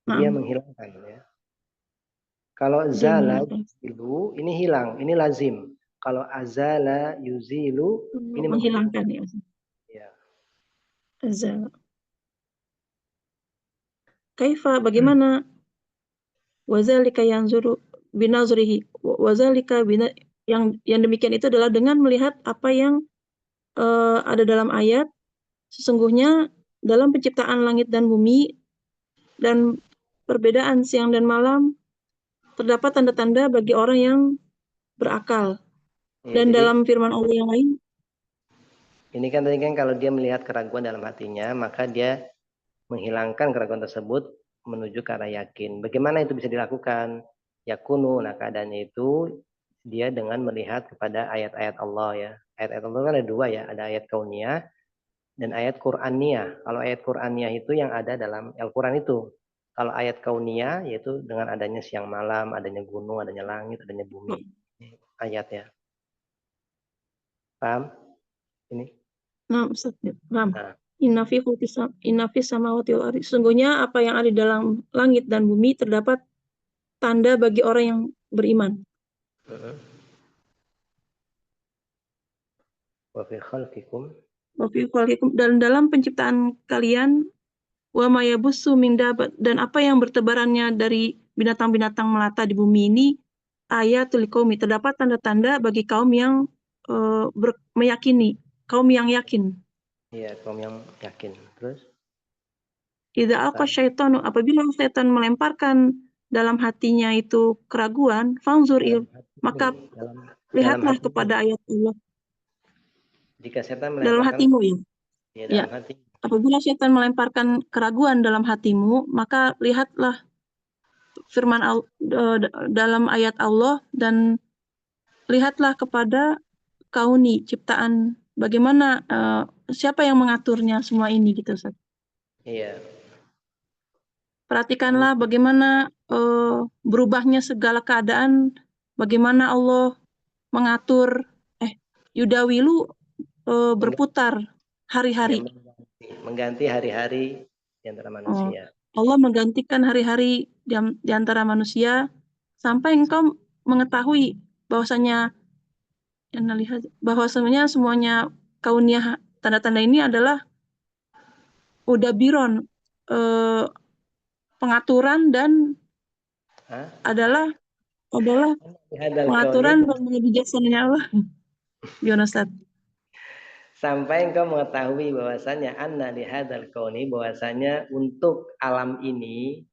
Dia menghilangkan ya. Kalau zala yuzilu, ini hilang, ini lazim. Kalau azala yuzilu, ini menghilangkan ya. Azala. Kaifa, bagaimana? Wazalika yanzuru binazrihi. Wazalika yang demikian itu adalah dengan melihat apa yang ada dalam ayat. Sesungguhnya dalam penciptaan langit dan bumi dan perbedaan siang dan malam terdapat tanda-tanda bagi orang yang berakal. Dan dalam firman Allah yang lain, ini kan tadi kan kalau dia melihat keraguan dalam hatinya, maka dia menghilangkan keraguan tersebut menuju ke arah yakin. Bagaimana itu bisa dilakukan? Yakunu, nah keadaannya itu dia dengan melihat kepada ayat-ayat Allah ya. Ayat-ayat Allah kan ada dua ya, ada ayat kauniyah dan ayat Qur'aniyah. Kalau ayat Qur'aniyah itu yang ada dalam Al-Quran itu. Kalau ayat kauniyah yaitu dengan adanya siang malam, adanya gunung, adanya langit, adanya bumi. Ayatnya. Paham? Ini? Nah, Ustaz. Inna fi samawati wal ardi. Sesungguhnya apa yang ada di dalam langit dan bumi terdapat tanda bagi orang yang beriman. Wa fi khalqikum, dan dalam penciptaan kalian, wa ma yabussu min dabat, dan apa yang bertebarannya dari binatang-binatang melata di bumi ini, ayatul liqaumi, terdapat tanda-tanda bagi kaum yang meyakini, kaum yang yakin. Iya, kaum yang yakin. Terus? Idza alqa syaitanu, apabila setan melemparkan dalam hatinya itu keraguan, fanzur maka lihatlah kepada ayat Allah. Jika setan dalam hatimu ya. Dalam hati. Apabila setan melemparkan keraguan dalam hatimu, maka lihatlah firman dalam ayat Allah dan lihatlah kepada kauni, ciptaan, bagaimana siapa yang mengaturnya semua ini gitu, Ustaz. Iya. Perhatikanlah bagaimana berubahnya segala keadaan, bagaimana Allah mengatur yudawilu berputar hari-hari. Mengganti hari-hari di antara manusia. Allah menggantikan hari-hari di antara manusia sampai engkau mengetahui bahwasanya semuanya kauniyah tanda-tanda ini adalah udabiron, pengaturan dan adalah pengaturan dan bijaksananya Allah. Gimana Ustaz? Sampai engkau mengetahui bahwasanya anna li hadzal kauni, bahwasanya untuk alam ini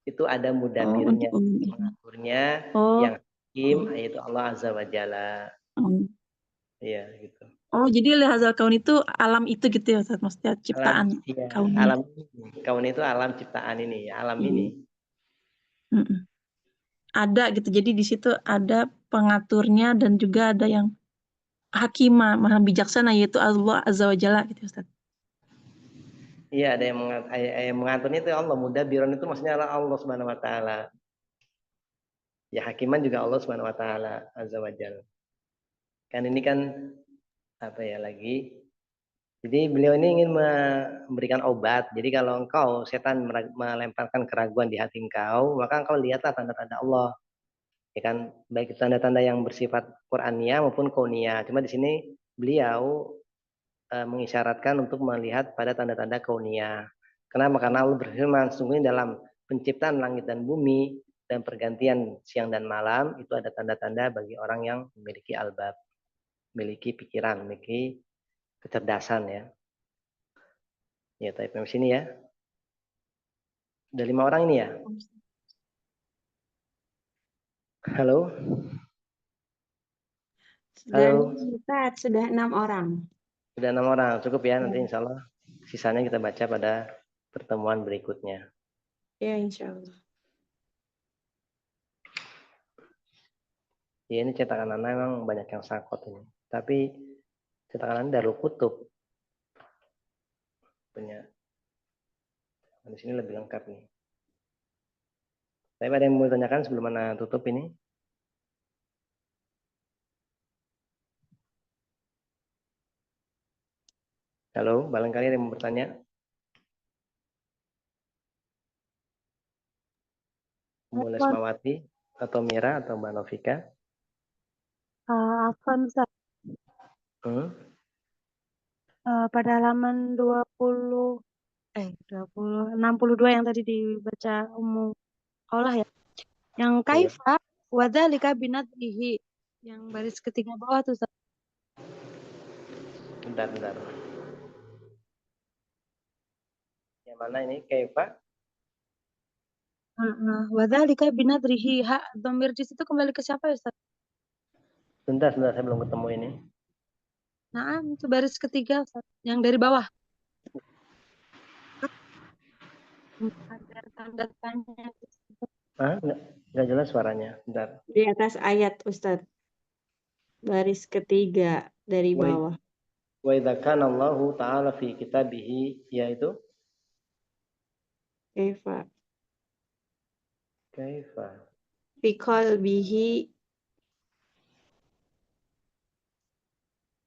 itu ada mudabirnya, pengaturnya yang hakim, yaitu Allah Azza wa Jalla. Iya, gitu. Oh, jadi li hadzal kauni itu alam itu gitu ya Ustaz, maksudnya ciptaan kauni. Alam ini. Kauni itu alam ciptaan ini, alam ini. Ada gitu. Jadi di situ ada pengaturnya dan juga ada yang hakimah, maha bijaksana, yaitu Allah Azza wa Jalla gitu Ustaz. Iya, ada yang mengaturnya itu Allah. Mudabiron itu maksudnya Allah Subhanahu wa taala. Ya, hakiman juga Allah Subhanahu wa taala Azza wa Jalla. Kan ini kan apa ya lagi? Jadi beliau ini ingin memberikan obat. Jadi kalau engkau setan melemparkan keraguan di hati engkau, maka engkau lihatlah tanda-tanda Allah. Ya kan, baik tanda-tanda yang bersifat Qur'aniyah maupun kauniyah. Cuma di sini beliau mengisyaratkan untuk melihat pada tanda-tanda kauniyah. Kenapa? Karena Allah berfirman, sungguhnya dalam penciptaan langit dan bumi dan pergantian siang dan malam itu ada tanda-tanda bagi orang yang memiliki albab, memiliki pikiran, memiliki kecerdasan ya. Ya, tapi di sini ya. Ada 5 orang ini ya. Halo. Halo. Sudah 6 orang. Sudah 6 orang, cukup ya. Nanti insya Allah sisanya kita baca pada pertemuan berikutnya. Ya, insya Allah. Ya, ini cetakan Anda memang banyak yang sakot ini. Tapi cetakan Anda Darul Kutub punya. Di sini lebih lengkap nih. Tapi ada yang mau ditanyakan sebelum Anda tutup ini? Halo, barangkali ada yang mau bertanya? Boleh Smawati atau Mira atau Mbak Novika? Afwan Ustaz. Pada halaman 62 yang tadi dibaca Ummu Qaulah ya. Yang kaifa wadzalika binadrihi, yang baris ketiga bawah tuh Ustaz. Bentar. Yang mana ini? Kaifa? Wadzalika binadrihi, hak dhamir di situ kembali ke siapa ya Ustaz? Bentar, saya belum ketemu ini. Nah, itu baris ketiga Ustaz, yang dari bawah. Ada tanda tanya. Nggak jelas suaranya. Bentar. Di atas ayat Ustadz. Baris ketiga dari bawah. Wa idza kana Allahu ta'ala fi kitabihi, yaitu Kaifa. Fi qalbihi.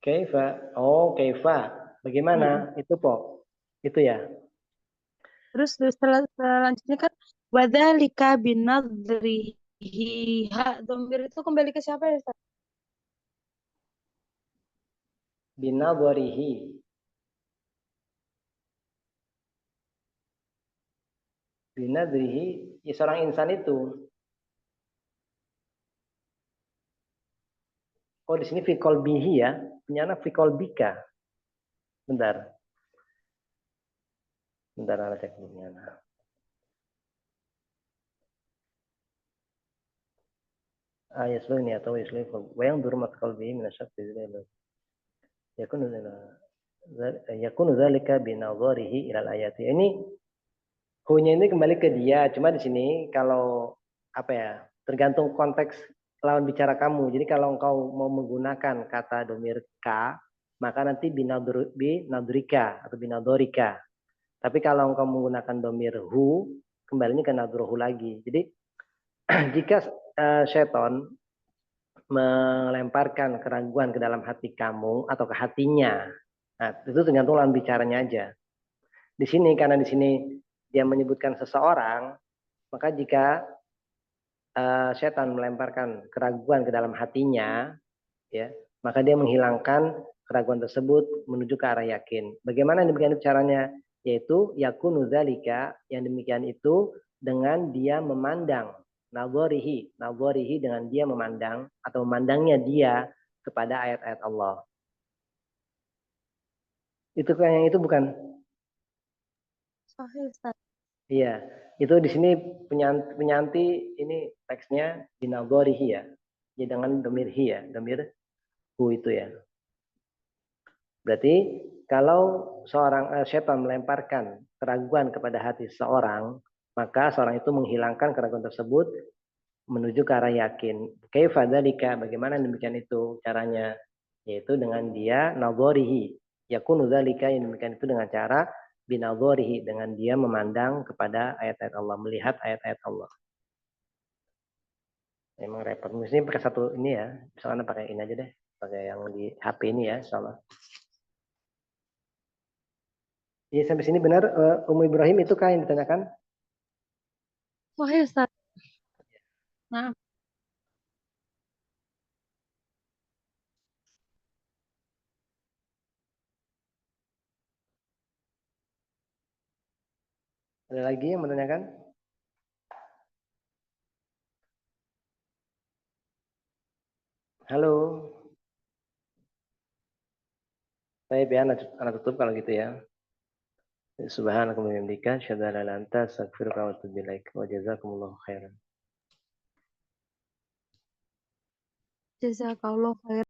Kaifa. Oh, kaifa. Bagaimana? Itu po. Itu ya. Terus selanjutnya kan wadzalika binadrihi, hak dhamir itu kembali ke siapa ya Ustaz? Binadharihi. Binadrihi, ya seorang insan itu. Oh, di sini fi qalbihi ya. Punya fi qalbika. Bentar, ana cek dulu. Yaslu ini atau yaslu wa yang durmat qalbihi min asy-syakki dzalil. Yakunu dzalika binadharihi ila al-ayati. Ini hunya ini kembali ke dia. Cuma di sini kalau apa ya, tergantung konteks lawan bicara kamu. Jadi kalau engkau mau menggunakan kata domir ka, maka nanti binadrika atau binadorika. Tapi kalau engkau menggunakan domir hu, kembalinya ke nadruhu lagi. Jadi jika syaitan melemparkan keraguan ke dalam hati kamu atau ke hatinya, Nah, itu tergantung lawan bicaranya aja. Di sini karena di sini dia menyebutkan seseorang, maka jika setan melemparkan keraguan ke dalam hatinya, ya, maka dia menghilangkan keraguan tersebut menuju ke arah yakin. Bagaimana demikian caranya? Yaitu yakunu dzalika, yang demikian itu dengan dia memandang nadharihi dengan dia memandang atau memandangnya dia kepada ayat-ayat Allah. Itu kan yang itu bukan? Sahih, Ustaz. Iya, itu di sini penyanti ini teksnya binadharihi ya. Ya dengan domir hi ya, domir hu itu ya. Berarti kalau seorang setan melemparkan keraguan kepada hati seseorang, maka seorang itu menghilangkan keraguan tersebut menuju ke arah yakin. Kaifa dzalika, bagaimana demikian itu caranya? Yaitu dengan dia nadharihi. Yakunu dzalika, yang demikian itu dengan cara binadharihi, dengan dia memandang kepada ayat-ayat Allah, melihat ayat-ayat Allah. Emang repot. Mesti pakai satu ini ya. Misalkan pakai ini aja deh. Pakai yang di HP ini ya, insyaallah. Iya, sampai sini benar Ummu Ibrahim itu kah yang ditanyakan? Sahih, Ustaz. Nah, Ada lagi yang menanyakan? Halo. Baik ya, anak tutup kalau gitu ya. Subhanakallahumma wa bihamdika, asyhadu an la ilaha illa anta, astaghfiruka wa atubu ilaik. Wa jazakumullahu khairan. jazakallah khair.